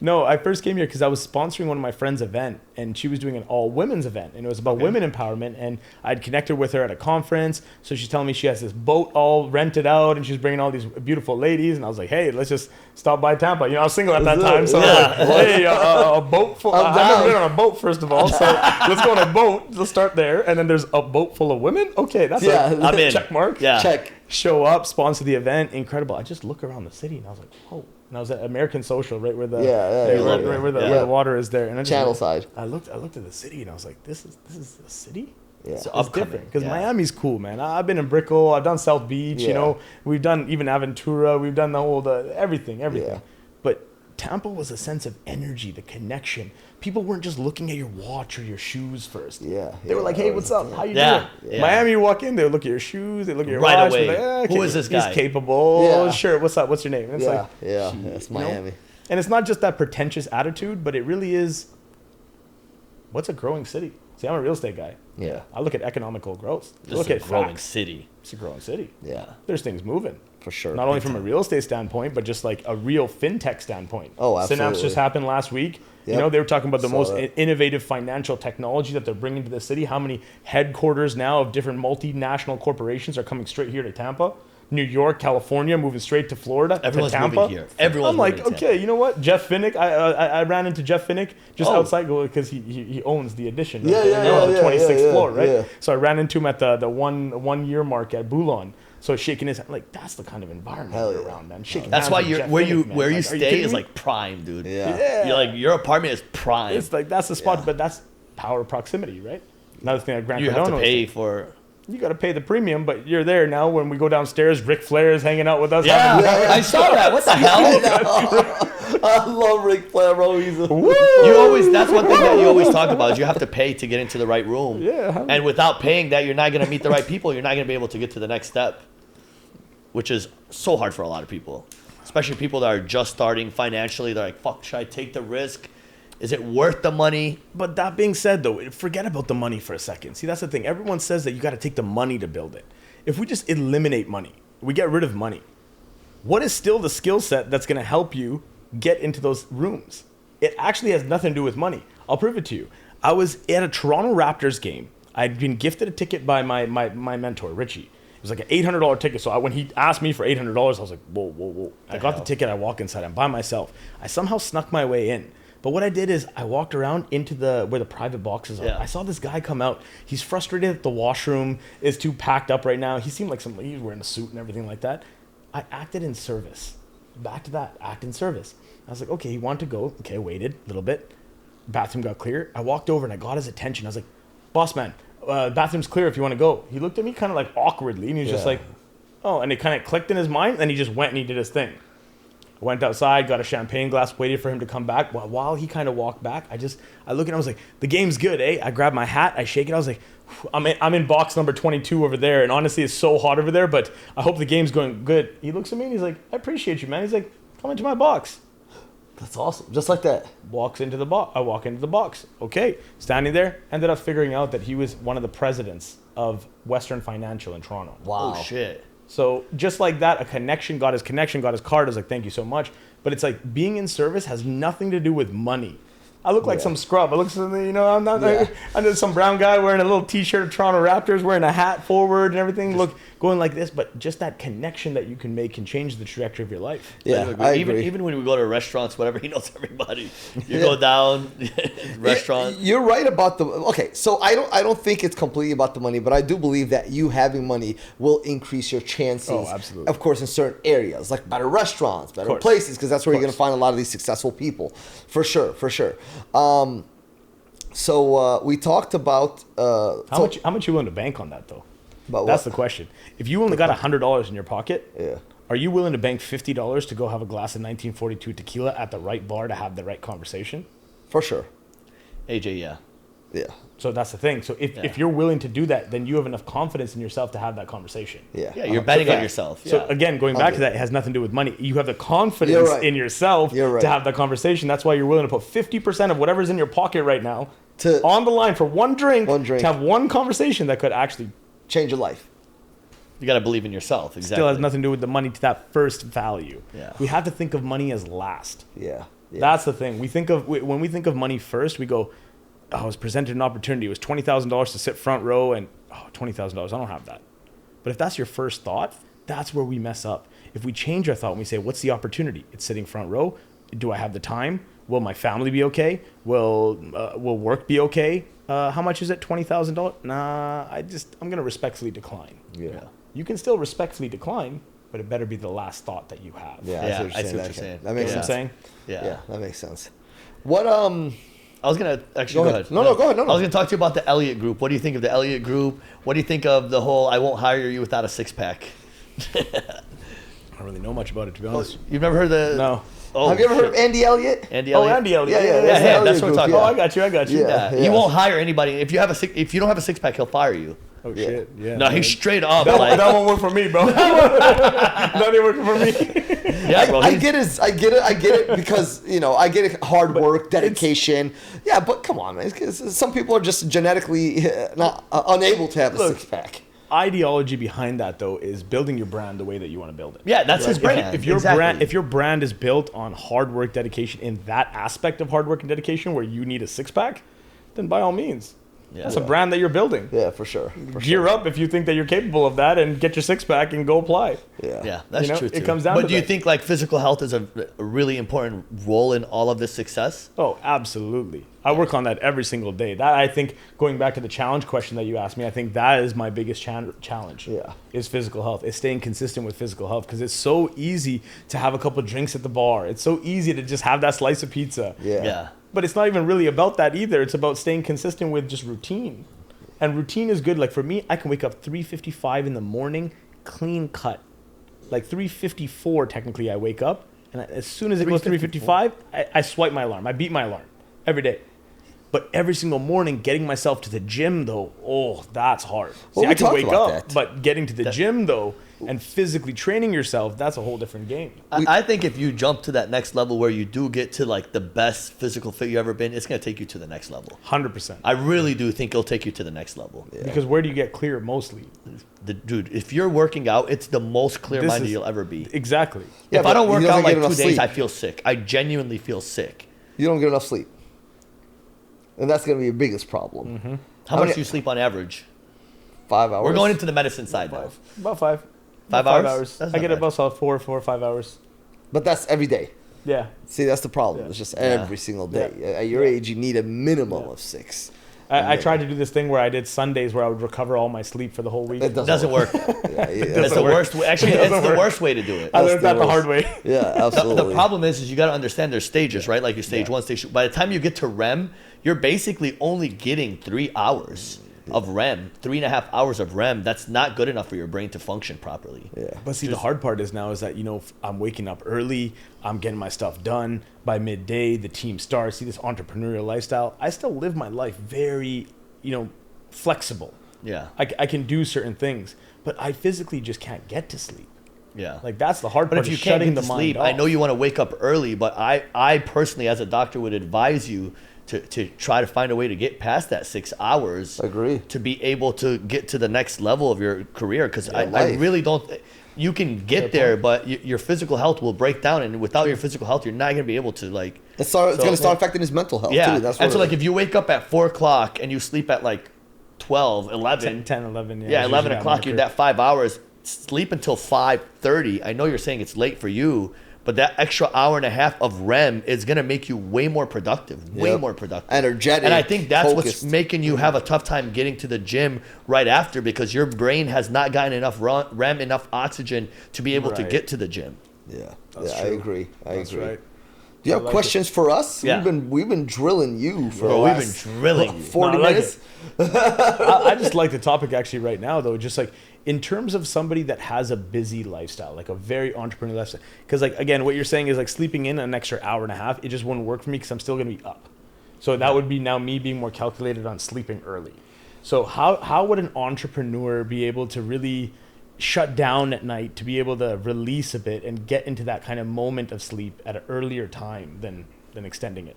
No, I first came here because I was sponsoring one of my friend's event, and she was doing an all women's event, and it was about women empowerment. And I'd connected with her at a conference, so she's telling me she has this boat all rented out, and she's bringing all these beautiful ladies. And I was like, "Hey, let's just stop by Tampa." You know, I was single at that time, so I was like, "Hey, a boat full." I'm I've never down. been on a boat, first of all, so let's go on a boat. Let's start there, and then there's a boat full of women. Okay, that's Yeah. a I'm in. check mark. Yeah. Check. Show up, sponsor the event, incredible. I just look around the city, and I was like, "Whoa." And I was at American Social, right where the right where the water is there, and I just Channel side. I looked at the city, and I was like, "This is a city." Yeah. So It's upcoming. different because Yeah. Miami's cool, man. I've been in Brickell, I've done South Beach, you Yeah. know, we've done even Aventura, we've done everything. Yeah. But Tampa was a sense of energy, the connection. People weren't just looking at your watch or your shoes first. Yeah, They were yeah, like, "Hey, what's up? How you Yeah, doing?" yeah. Miami, you walk in, they look at your shoes, they look at your Right watch, away. they're like, Who is this guy? He's capable. Yeah. Sure. What's up? What's your name? And it's Yeah, like, yeah, gee, it's you know? Miami. And it's not just that pretentious attitude, but it really is. What's a growing city? See, I'm a real estate guy. Yeah, I look at economical growth. I This look is a at growing facts. city. It's a growing city. yeah, There's things moving. for sure. Not only from a real estate standpoint, but just like a real fintech standpoint. Oh, Synapse absolutely. just happened last week. You Yep. know, they were talking about the Saw most that. innovative financial technology that they're bringing to the city. How many headquarters now of different multinational corporations are coming straight here to Tampa? New York, California, moving straight to Florida, Everyone's to Tampa. moving here. Everyone's I'm like, moving to okay, Tampa. you know what? Jeff Finnick, I ran into Jeff Finnick just Oh. outside because he owns the Edition. Yeah, right? yeah, You know, yeah, the yeah, 26th yeah, floor, right? yeah. So I ran into him at the one year mark at Boulon. So shaking his hand, like that's the kind of environment Hell you're yeah. around, man. Shaking That's hands why with you're Jeff where Finnick, you man. where you Like, are stay kidding is me? like prime, dude. Yeah. Yeah. You're like your apartment is prime. It's like that's the spot, Yeah. but that's power of proximity, right? Another thing that Grant You have to Cardone pay is for. you got to pay the premium, but you're there now. When we go downstairs, Ric Flair is hanging out with us. Yeah, having- I saw that. What the hell? I love Ric Flair, bro. He's a You always. That's one thing that you always talk about. Is you have to pay to get into the right room. Yeah. And without paying that, you're not gonna meet the right people. You're not gonna be able to get to the next step, which is so hard for a lot of people, especially people that are just starting financially. They're like, "Fuck, should I take the risk? Is it worth the money?" But that being said, though, forget about the money for a second. See, that's the thing. Everyone says that you got to take the money to build it. If we just eliminate money, we get rid of money, what is still the skill set that's going to help you get into those rooms? It actually has nothing to do with money. I'll prove it to you. I was at a Toronto Raptors game. I'd been gifted a ticket by my mentor, Richie. It was like an $800 ticket. So when he asked me for $800, I was like, whoa. I got the ticket. I walk inside. I'm by myself. I somehow snuck my way in. But what I did is I walked around into where the private boxes are. Yeah. I saw this guy come out. He's frustrated that the washroom is too packed up right now. He seemed like he was wearing a suit and everything like that. I acted in service. Back to that, act in service. I was like, okay, he wanted to go. Okay, I waited a little bit. Bathroom got clear. I walked over and I got his attention. I was like, boss man, bathroom's clear if you want to go. He looked at me kind of like awkwardly and he was just Yeah. like, oh, and it kind of clicked in his mind. And he just went and he did his thing. I went outside, got a champagne glass, waited for him to come back. While he kind of walked back, I look at him, I was like, the game's good, eh? I grabbed my hat, I shake it, I was like, I'm in box number 22 over there, and honestly, it's so hot over there, but I hope the game's going good. He looks at me and he's like, I appreciate you, man. He's like, come into my box. That's awesome. Just like that. Walks into the box. I walk into the box. Okay, standing there, ended up figuring out that he was one of the presidents of Western Financial in Toronto. Wow. Oh shit. So just like that, a connection got his connection, got his card. I was like, thank you so much. But it's like being in service has nothing to do with money. I look like some scrub. I look, I'm not. I'm just some brown guy wearing a little T-shirt of Toronto Raptors, wearing a hat forward and everything, going like this. But just that connection that you can make can change the trajectory of your life. Yeah, I agree. Even when we go to restaurants, whatever, he knows everybody. You go down restaurant. You're right about so I don't think it's completely about the money, but I do believe that you having money will increase your chances. Oh, absolutely. Of course, in certain areas, like better restaurants, better places, because that's where you're going to find a lot of these successful people, for sure. So we talked about how much you willing to bank on that though? That's the question. If you only got $100 in your pocket, are you willing to bank $50 to go have a glass of 1942 tequila at the right bar to have the right conversation? For sure. AJ, yeah. So that's the thing. So if you're willing to do that, then you have enough confidence in yourself to have that conversation. Yeah, you're betting on yourself. So again, going back to that, it has nothing to do with money. You have the confidence in yourself to have that conversation. That's why you're willing to put 50% of whatever's in your pocket right now on the line for one drink to have one conversation that could actually change your life. You got to believe in yourself. Exactly. Still has nothing to do with the money to that first value. Yeah. We have to think of money as last. Yeah. That's the thing. When we think of money first, we go, I was presented an opportunity. It was $20,000 to sit front row, and $20,000. I don't have that. But if that's your first thought, that's where we mess up. If we change our thought and we say, what's the opportunity? It's sitting front row. Do I have the time? Will my family be okay? Will work be okay? How much is it? $20,000? Nah, I'm gonna respectfully decline. Yeah. You can still respectfully decline, but it better be the last thought that you have. Yeah, I see what you're saying. That makes sense. What I'm saying? Yeah, that makes sense. What I was gonna actually go ahead. No, go ahead. No. I was gonna talk to you about the Elliott Group. What do you think of the Elliott Group? What do you think of the whole "I won't hire you without a six-pack"? I don't really know much about it, to be honest. You've never heard the? No. Oh, have you ever heard of Andy Elliott? Andy Elliott. Andy Elliott. Yeah. That's what we're talking about. Oh, I got you. Yeah. He won't hire anybody. If you don't have a six-pack, he'll fire you. Oh shit! Yeah. No, he's straight up. That won't work for me, bro. That ain't working for me. Yeah, bro. I get it because I get it. Hard work, dedication. Yeah, but come on, man. Some people are just genetically not unable to have a six pack. Ideology behind that though is building your brand the way that you want to build it. Yeah, that's his brand. If your brand is built on hard work, dedication, in that aspect of hard work and dedication where you need a six pack, then by all means. Yeah. That's a brand that you're building. Yeah, for sure. Gear up if you think that you're capable of that and get your six pack and go apply. Yeah, that's true too. It comes down to But do you think like physical health is a really important role in all of this success? Oh, absolutely. I work on that every single day. That I think, going back to the challenge question that you asked me, I think that is my biggest challenge. Yeah. Is physical health. Is staying consistent with physical health, because it's so easy to have a couple of drinks at the bar. It's so easy to just have that slice of pizza. Yeah. But it's not even really about that either. It's about staying consistent with just routine. And routine is good. Like for me, I can wake up 3:55 in the morning, clean cut. Like 3:54 technically I wake up. And as soon as it goes 3:55, I swipe my alarm. I beat my alarm every day. But every single morning, getting myself to the gym though, that's hard. Well, See, I can wake up, that. but getting to the gym though, and physically training yourself, that's a whole different game. I think if you jump to that next level where you do get to like the best physical fit you've ever been, it's going to take you to the next level. 100%. I really do think it'll take you to the next level. Yeah. Because where do you get clear mostly? Dude, if you're working out, it's the most clear-minded you'll ever be. Exactly. Yeah, if I don't work out like 2 days, sleep. I feel sick. I genuinely feel sick. You don't get enough sleep. And that's going to be your biggest problem. Mm-hmm. How much do you sleep on average? 5 hours. We're going into the medicine side now. About 5. 5 hours? I get about 4 or 5 hours. But that's every day. Yeah. See, that's the problem. It's just every single day. At your age, you need a minimum of 6. I tried to do this thing where I did Sundays where I would recover all my sleep for the whole week. It doesn't work. That's the worst way. Actually, it's the worst way to do it. I learned that the hard way. Yeah, absolutely. The problem is you got to understand there's stages, right? Like your stage 1, stage 2. By the time you get to REM, you're basically only getting 3 hours of REM, 3.5 hours of REM. That's not good enough for your brain to function properly. Yeah. But see, the hard part is now is that, I'm waking up early, I'm getting my stuff done. By midday, the team starts. See, this entrepreneurial lifestyle, I still live my life very, flexible. Yeah. I can do certain things, but I physically just can't get to sleep. Yeah. Like that's the hard But part. if you is can't shutting get to the mind sleep, off. I know you want to wake up early, but I personally, as a doctor, would advise you to try to find a way to get past that 6 hours. Agree. To be able to get to the next level of your career, because I really don't. You can get there, but your physical health will break down, and without your physical health, you're not going to be able to like. It's going to start affecting his mental health too. That's what and so like if you wake up at 4 o'clock and you sleep at like 12, 11, 10, 11, yeah, 11 o'clock, you're that 5 hours. Sleep until 5:30. I know you're saying it's late for you, but that extra hour and a half of REM is going to make you way more productive, way more productive. Energetic. And I think that's focused. what's making you have a tough time getting to the gym right after, because your brain has not gotten enough REM, enough oxygen to be able to get to the gym. Yeah, That's I true. agree. I That's agree. right. Do you have questions for us? Yeah. We've been drilling you for Bro, the we've last been drilling you. 40 No, I like minutes. I just like the topic actually right now, though. Just like in terms of somebody that has a busy lifestyle, like a very entrepreneurial lifestyle. Because like again, what you're saying is like sleeping in an extra hour and a half, it just wouldn't work for me because I'm still going to be up. So that would be now me being more calculated on sleeping early. So how would an entrepreneur be able to really shut down at night to be able to release a bit and get into that kind of moment of sleep at an earlier time than extending it?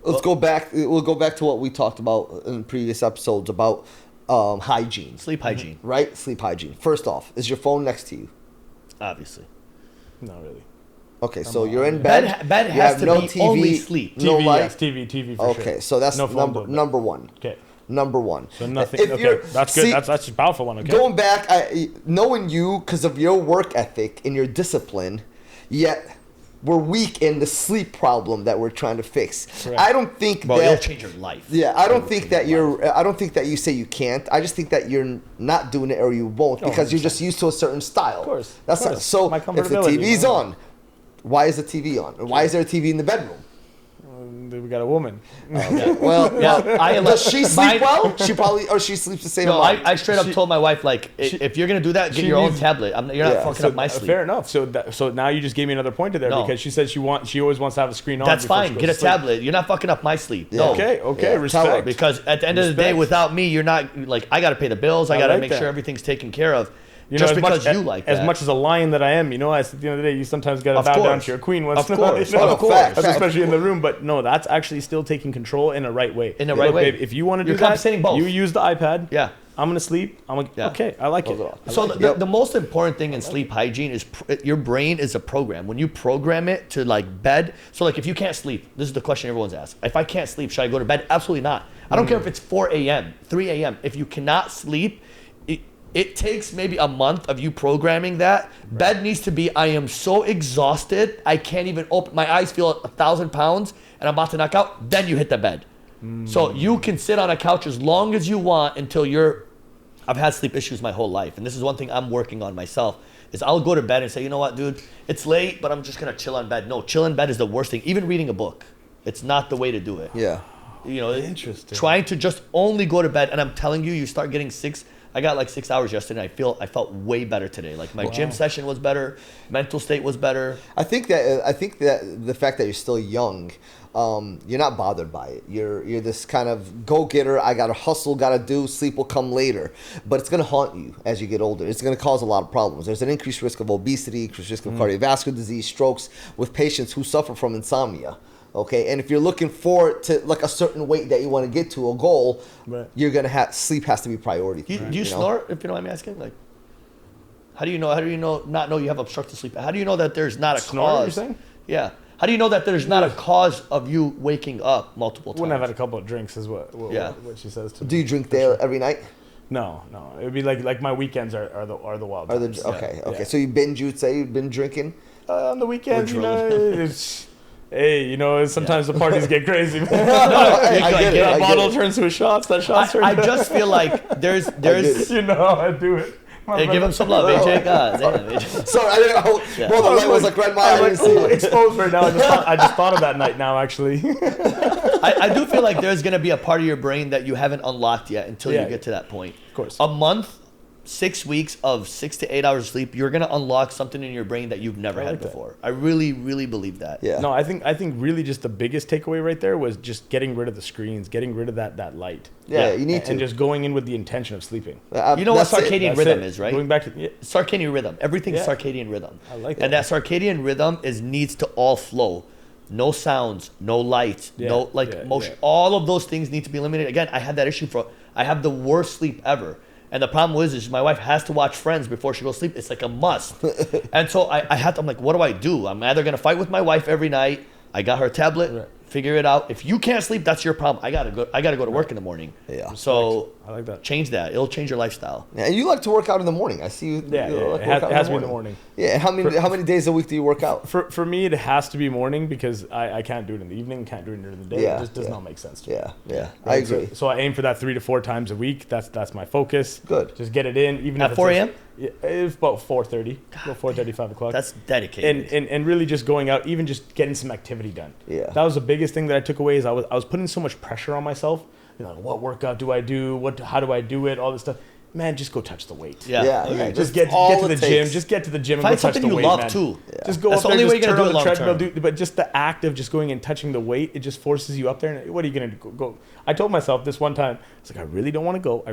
Let's go back. We'll go back to what we talked about in previous episodes about hygiene. Sleep hygiene, Right? Sleep hygiene. First off, is your phone next to you? obviously. Not really. Okay, so you're in bed. Bed you has have to no be TV, only sleep. no TV, light. yes, TV for sure. Okay, so that's No phone, though. number one. Okay. Number one. So nothing. If Okay, you're- that's good. see, That's a powerful one. Okay. Going back, knowing you because of your work ethic and your discipline, yet we're weak in the sleep problem that we're trying to fix. Correct. I don't think Bro, it'll that. change your life. Yeah, I don't It'll think change that your life. I don't think that you say you can't. I just think that you're not doing it or you won't because you're just used to a certain style. Of course, That's of not, course. so. My If the comfortability, TV's you know. on, why is the TV on? Or why is there a TV in the bedroom? We got a woman. Well, I does she sleep mine- well? She probably, or she sleeps the same No, amount. I straight up told my wife, like, if you're gonna do that, get she your own needs- tablet. You're not Yeah, fucking So up my sleep. fair enough. So now you just gave me another point to there No. because she said she always wants to have a screen on. That's before she fine. goes Get a to sleep. tablet. You're not fucking up my sleep. Yeah. No. Okay. Yeah, tell Respect. her. Because at the end of the day, Respect. without me, you're not like I got to pay the bills. I got to like make that. sure everything's taken care of. You just know, because you like that. as much as a lion that I am, you know, at the end of the day, you sometimes got to Of bow down course. to your queen once Of in a while, course. you know? Of course. Fact. Especially in the room. But no, that's actually still taking control in a right way. In a right way. Babe, if you want to do You're that, compensating both. you use the iPad. Yeah. I'm gonna sleep. Yeah. Okay. I like it. So the most important thing in sleep hygiene is your brain is a program. When you program it to like bed, so like if you can't sleep, this is the question everyone's asked. If I can't sleep, should I go to bed? Absolutely not. I don't care if it's 4 a.m., 3 a.m. If you cannot sleep, it takes maybe a month of you programming that. Right. Bed needs to be, I am so exhausted, I can't even open, my eyes feel 1,000 pounds and I'm about to knock out, then you hit the bed. So you can sit on a couch as long as you want until I've had sleep issues my whole life. And this is one thing I'm working on myself, is I'll go to bed and say, you know what, dude, it's late, but I'm just gonna chill on bed. No, chill in bed is the worst thing. Even reading a book, it's not the way to do it. Yeah. You know, Interesting. Trying to just only go to bed, and I'm telling you, you start getting I got like 6 hours yesterday. I felt way better today. Like my gym session was better, mental state was better. I think that the fact that you're still young, you're not bothered by it. You're this kind of go-getter. I gotta hustle, gotta do. Sleep will come later, but it's gonna haunt you as you get older. It's gonna cause a lot of problems. There's an increased risk of obesity, increased risk of cardiovascular disease, strokes with patients who suffer from insomnia. Okay, and if you're looking forward to like a certain weight that you want to get to, a goal, Right. you're gonna have sleep has to be priority. Do you know? snore? If you know what I'm asking, like, how do you not know you have obstructive sleep? How do you know that there's not a Snore, cause? you're saying? Yeah. How do you know that there's not a cause of you waking up multiple times? When I've had a couple of drinks is what she says to me. Do you drink there every night? No. It would be like my weekends are the wild times. Okay. Yeah. So you binge? You'd say you've been drinking? On the weekends, you know, drilling. it's hey, you know, sometimes the parties get crazy. I get it. That I bottle get it. turns to a shot. That shot turns. I just feel like there's you know, I do it. Hey, give him some love, AJ. God damn, AJ. Sorry, I didn't know. Yeah. Bro, the light was like red mile. I I'm didn't see it. exposed right now. I just thought of that night now, actually. I do feel like there's gonna be a part of your brain that you haven't unlocked yet until you get to that point. Of course. A month, 6 weeks of 6 to 8 hours of sleep, you're gonna unlock something in your brain that you've never had like that. before. I really, really believe that. Yeah. No, I think really just the biggest takeaway right there was just getting rid of the screens, getting rid of that light. Yeah, you need to. And just going in with the intention of sleeping. You know what That's it. circadian That's rhythm it. is, right? Going back to Circadian rhythm. Everything's Yeah. circadian rhythm. I like And that circadian rhythm needs to all flow. no sounds, no lights, no motion. All of those things need to be eliminated. Again, I had that issue I have the worst sleep ever. And the problem is my wife has to watch Friends before she goes to sleep. It's like a must. And so I'm like, what do? I'm either going to fight with my wife every night. I got her tablet. Figure it out. If you can't sleep, that's your problem. I gotta go to work in the morning. Yeah. So I like that. Change that. It'll change your lifestyle. Yeah, and you like to work out in the morning. I see you. Yeah, it has to be in the morning. Yeah. How many days a week do you work out? For me, it has to be morning because I can't do it in the evening. Can't do it during the day. Yeah, it just does not make sense to me. Yeah. Right? I agree. So I aim for that 3 to 4 times a week. That's my focus. Good. Just get it in. Even at if 4 a.m. Yeah, it's about 4:30, about 4:30, 5 o'clock. That's dedicated. And really just going out, even just getting some activity done. Yeah. That was the biggest thing that I took away is I was putting so much pressure on myself. You know, what workout do I do? How do I do it? All this stuff. Man, just go touch the weight. Yeah. Just get to the gym. Just get to the gym and Find go touch the something weight, you love man. too. Yeah. Just go That's up the there, only way just you're turn gonna on do the it long treadmill. But just the act of just going and touching the weight, it just forces you up there. And what are you gonna go? I told myself this one time. I was like, I really don't want to go.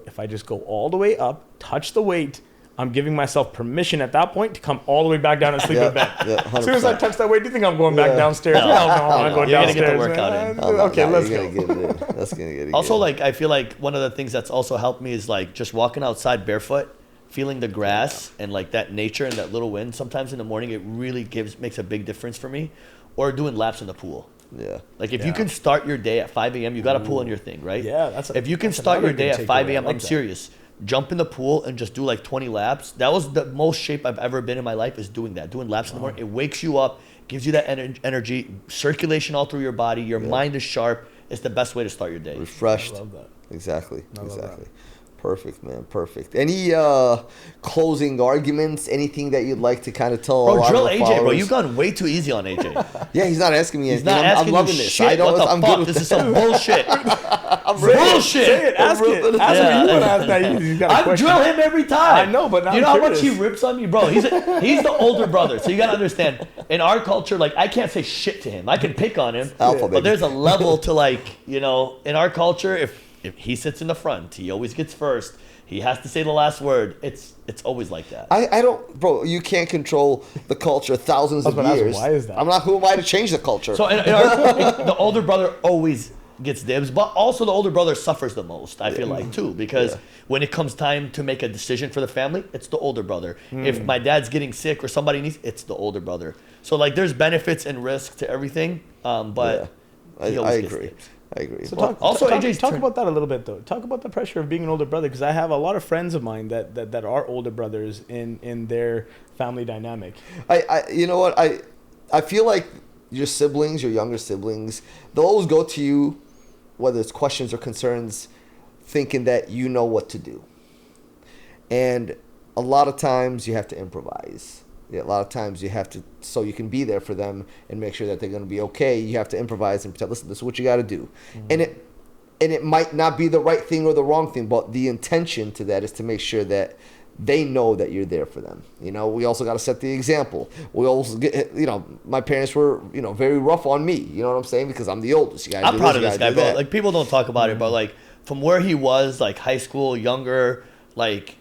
If I just go all the way up, touch the weight, I'm giving myself permission at that point to come all the way back down and sleep in bed. As soon as I touch that weight, do you think I'm going back downstairs? No, I'm going You're downstairs. gonna get the workout in. Okay, let's go. Get it in. That's gonna get it. Also, like I feel like one of the things that's also helped me is like just walking outside barefoot, feeling the grass and like that nature and that little wind. Sometimes in the morning, it really makes a big difference for me. Or doing laps in the pool. Yeah. Like if you can start your day at 5 a.m., you got a pool in your thing, right? Yeah, if you can start your day at 5 a.m., I'm serious. Jump in the pool and just do like 20 laps. That was the most shape I've ever been in my life, is doing that. Doing laps in the morning. It wakes you up, gives you that energy, circulation all through your body. Your mind is sharp. It's the best way to start your day. Refreshed. I love that. Exactly. I love that. Perfect, man. Perfect. Any closing arguments? Anything that you'd like to kind of tell? Bro, drill our AJ, bro. followers? You've gone way too easy on AJ. Yeah, he's not asking me anything. He's not asking I'm loving you this. shit. I don't. What the I'm fuck? good with This is that. some bullshit. Bullshit. Say it. Ask it. Ask what you want to ask that. He's got a I question. drill him every time. I know, but now you know I'm how much he curious. rips on me, bro. He's the older brother, so you gotta understand. In our culture, like I can't say shit to him. I can pick on him, Alpha, but baby. there's a level to like in our culture. If he sits in the front, he always gets first. He has to say the last word. It's always like that. I don't, bro. You can't control the culture thousands of I was gonna ask, years. why is that? I'm not. Who am I to change the culture? So the older brother always gets dibs, but also the older brother suffers the most, I feel like, too, because when it comes time to make a decision for the family, it's the older brother. If my dad's getting sick or somebody needs, it's the older brother. So like there's benefits and risk to everything, but he I always gets agree. dibs. I agree. So Well, talk about that a little bit though. Talk about the pressure of being an older brother, because I have a lot of friends of mine that are older brothers in their family dynamic. you know what? I feel like your siblings, your younger siblings, they'll always go to you, whether it's questions or concerns, thinking that you know what to do. And a lot of times you have to improvise. A lot of times you have to, so you can be there for them and make sure that they're going to be okay. You have to improvise and pretend, listen, this is what you got to do. And it might not be the right thing or the wrong thing, but the intention to that is to make sure that they know that you're there for them. You know, we also got to set the example. We also get, my parents were, very rough on me. You know what I'm saying? Because I'm the oldest. You gotta I'm do proud this, of you this gotta guy, do bro. Like people don't talk about it, but like from where he was, like high school, younger, like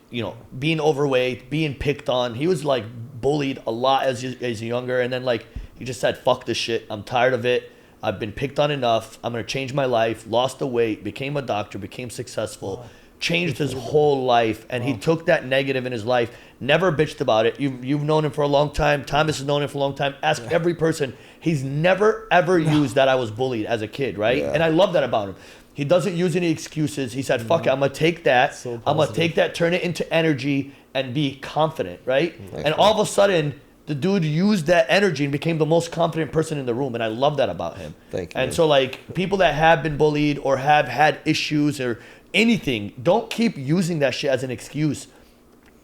being overweight, being picked on. He was like bullied a lot as younger, and then like he just said, "Fuck this shit. I'm tired of it. I've been picked on enough. I'm gonna change my life." Lost the weight, became a doctor, became successful, changed his whole life, and he took that negative in his life. Never bitched about it. You've known him for a long time. Thomas has known him for a long time. Ask every person. He's never ever used that I was bullied as a kid, right? Yeah. And I love that about him. He doesn't use any excuses. He said, "Fuck it, I'm gonna take that. So I'm gonna take that, turn it into energy, and be confident," right? Thanks, and all of a sudden, the dude used that energy and became the most confident person in the room, and I love that about him. Thank you, And man. so, like people that have been bullied or have had issues or anything, don't keep using that shit as an excuse.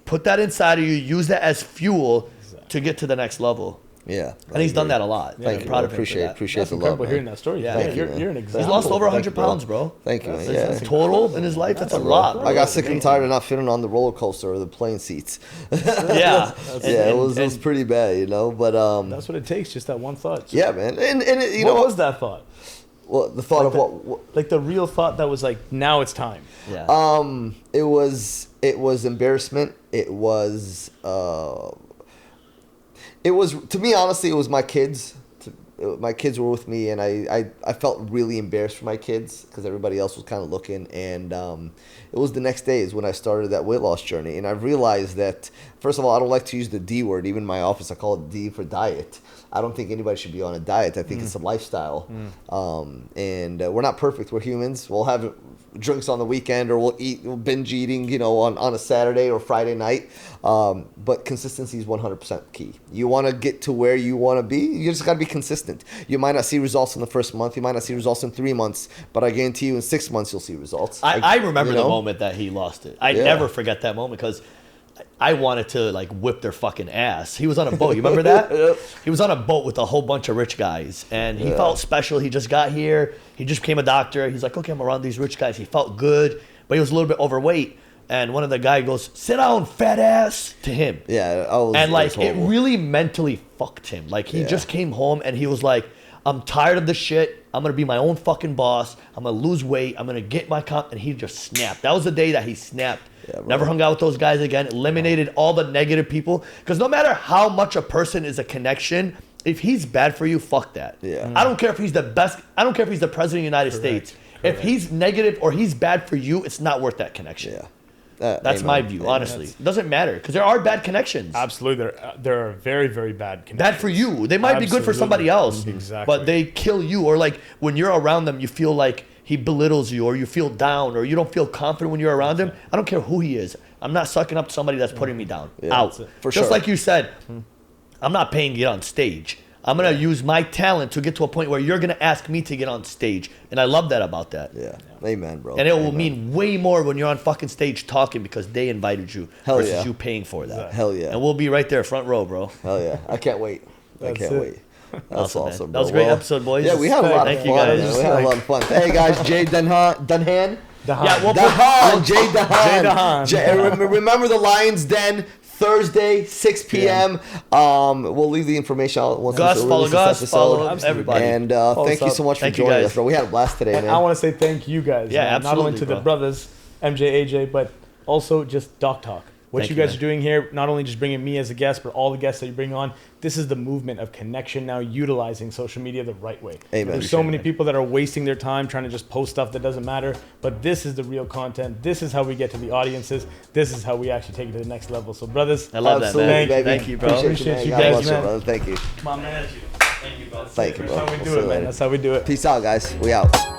Put that inside of you. Use that as fuel to get to the next level. Yeah. And he's done that a lot. Thank I'm you. proud I of him for appreciate that. appreciate That's the love, incredible man. hearing that story. Yeah, Yeah, thank you, you're an man. example. He's lost over Thank 100 you, bro. pounds, bro. Thank you, man. That's Yeah. Total in his life, that's a lot, bro. I got sick and Amazing. tired of not fitting on the roller coaster or the plane seats. Yeah. Yeah, it was pretty bad, But That's what it takes. Just that one thought. yeah, man. And you What know was that thought? Well, the thought Like of what Like the real thought that was like, now it's time. Yeah. it was embarrassment. It was to me, honestly, it was my kids. my kids were with me, and I felt really embarrassed for my kids because everybody else was kind of looking. And it was the next day is when I started that weight loss journey. And I realized that, first of all, I don't like to use the D word. Even in my office, I call it D for diet. I don't think anybody should be on a diet. I think it's a lifestyle. And we're not perfect. We're humans. We'll have drinks on the weekend, or we'll binge eating, you know, on a Saturday or Friday night. But consistency is 100% key. You want to get to where you want to be, you just got to be consistent. You might not see results in the first month. You might not see results in 3 months, but I guarantee you in 6 months you'll see results. I remember the moment that he lost it. I never forget that moment because I wanted to like whip their fucking ass. He was on a boat. You remember that? Yep. He was on a boat with a whole bunch of rich guys, and he felt special. He just got here. He just became a doctor. He's like, okay, I'm around these rich guys. He felt good, but he was a little bit overweight. And one of the guy goes, "Sit down, fat ass," to him. Yeah, and like it really mentally fucked him. Like he just came home and he was like, "I'm tired of this shit. I'm gonna be my own fucking boss. I'm gonna lose weight. I'm gonna get my comp." And he just snapped. That was the day that he snapped. Yeah, never hung out with those guys again. Eliminated all the negative people. Because no matter how much a person is a connection, if he's bad for you, fuck that. Yeah. I don't care if he's the best. I don't care if he's the president of the United States. If he's negative or he's bad for you, it's not worth that connection. Yeah. That's my view, honestly. It doesn't matter because there are bad connections. Absolutely, there are very, very bad connections. Bad for you. They might be good for somebody else. Exactly. But they kill you, or like when you're around them, you feel like he belittles you, or you feel down, or you don't feel confident when you're around him. I don't care who he is. I'm not sucking up to somebody that's putting me down. Out. For Just sure. like you said, I'm not paying to get on stage. I'm going to use my talent to get to a point where you're going to ask me to get on stage. And I love that about that. Yeah. Amen, bro. And it will mean way more when you're on fucking stage talking because they invited you versus you paying for that. Hell yeah. And we'll be right there, front row, bro. Hell yeah. I can't wait. I can't wait. That's awesome, bro. That was a great episode, boys. Yeah, we had a lot of Thank fun. you guys. Man. We had a lot of fun. Hey, guys, Jay Dunhan. Yeah, we'll Dahan, Jay Dahan. Jay Dahan. Remember the Lions Den, Thursday, 6 p.m. We'll leave the information out once Gus, we follow release Gus, this follow episode. everybody. And thank you so much for Thank you, joining guys. us, bro. We had a blast today, And man. I want to say thank you guys. Yeah, man. Not only absolutely, to bro. the brothers, MJ, AJ, but also just Doc Talk. What Thank you you, guys man. are doing here, not only just bringing me as a guest, but all the guests that you bring on, this is the movement of connection now, utilizing social media the right way. Amen. There's so many people that are wasting their time trying to just post stuff that doesn't matter, but this is the real content. This is how we get to the audiences. This is how we actually take it to the next level. So, brothers, I love Absolutely, that, man. baby. Thank you, bro. Appreciate you God guys, bless you, man. brother. Thank you. my man. Thank you, bro. Thank you, That's bro. how we We'll do see it, you man. later. That's how we do it. Peace out, guys. We out.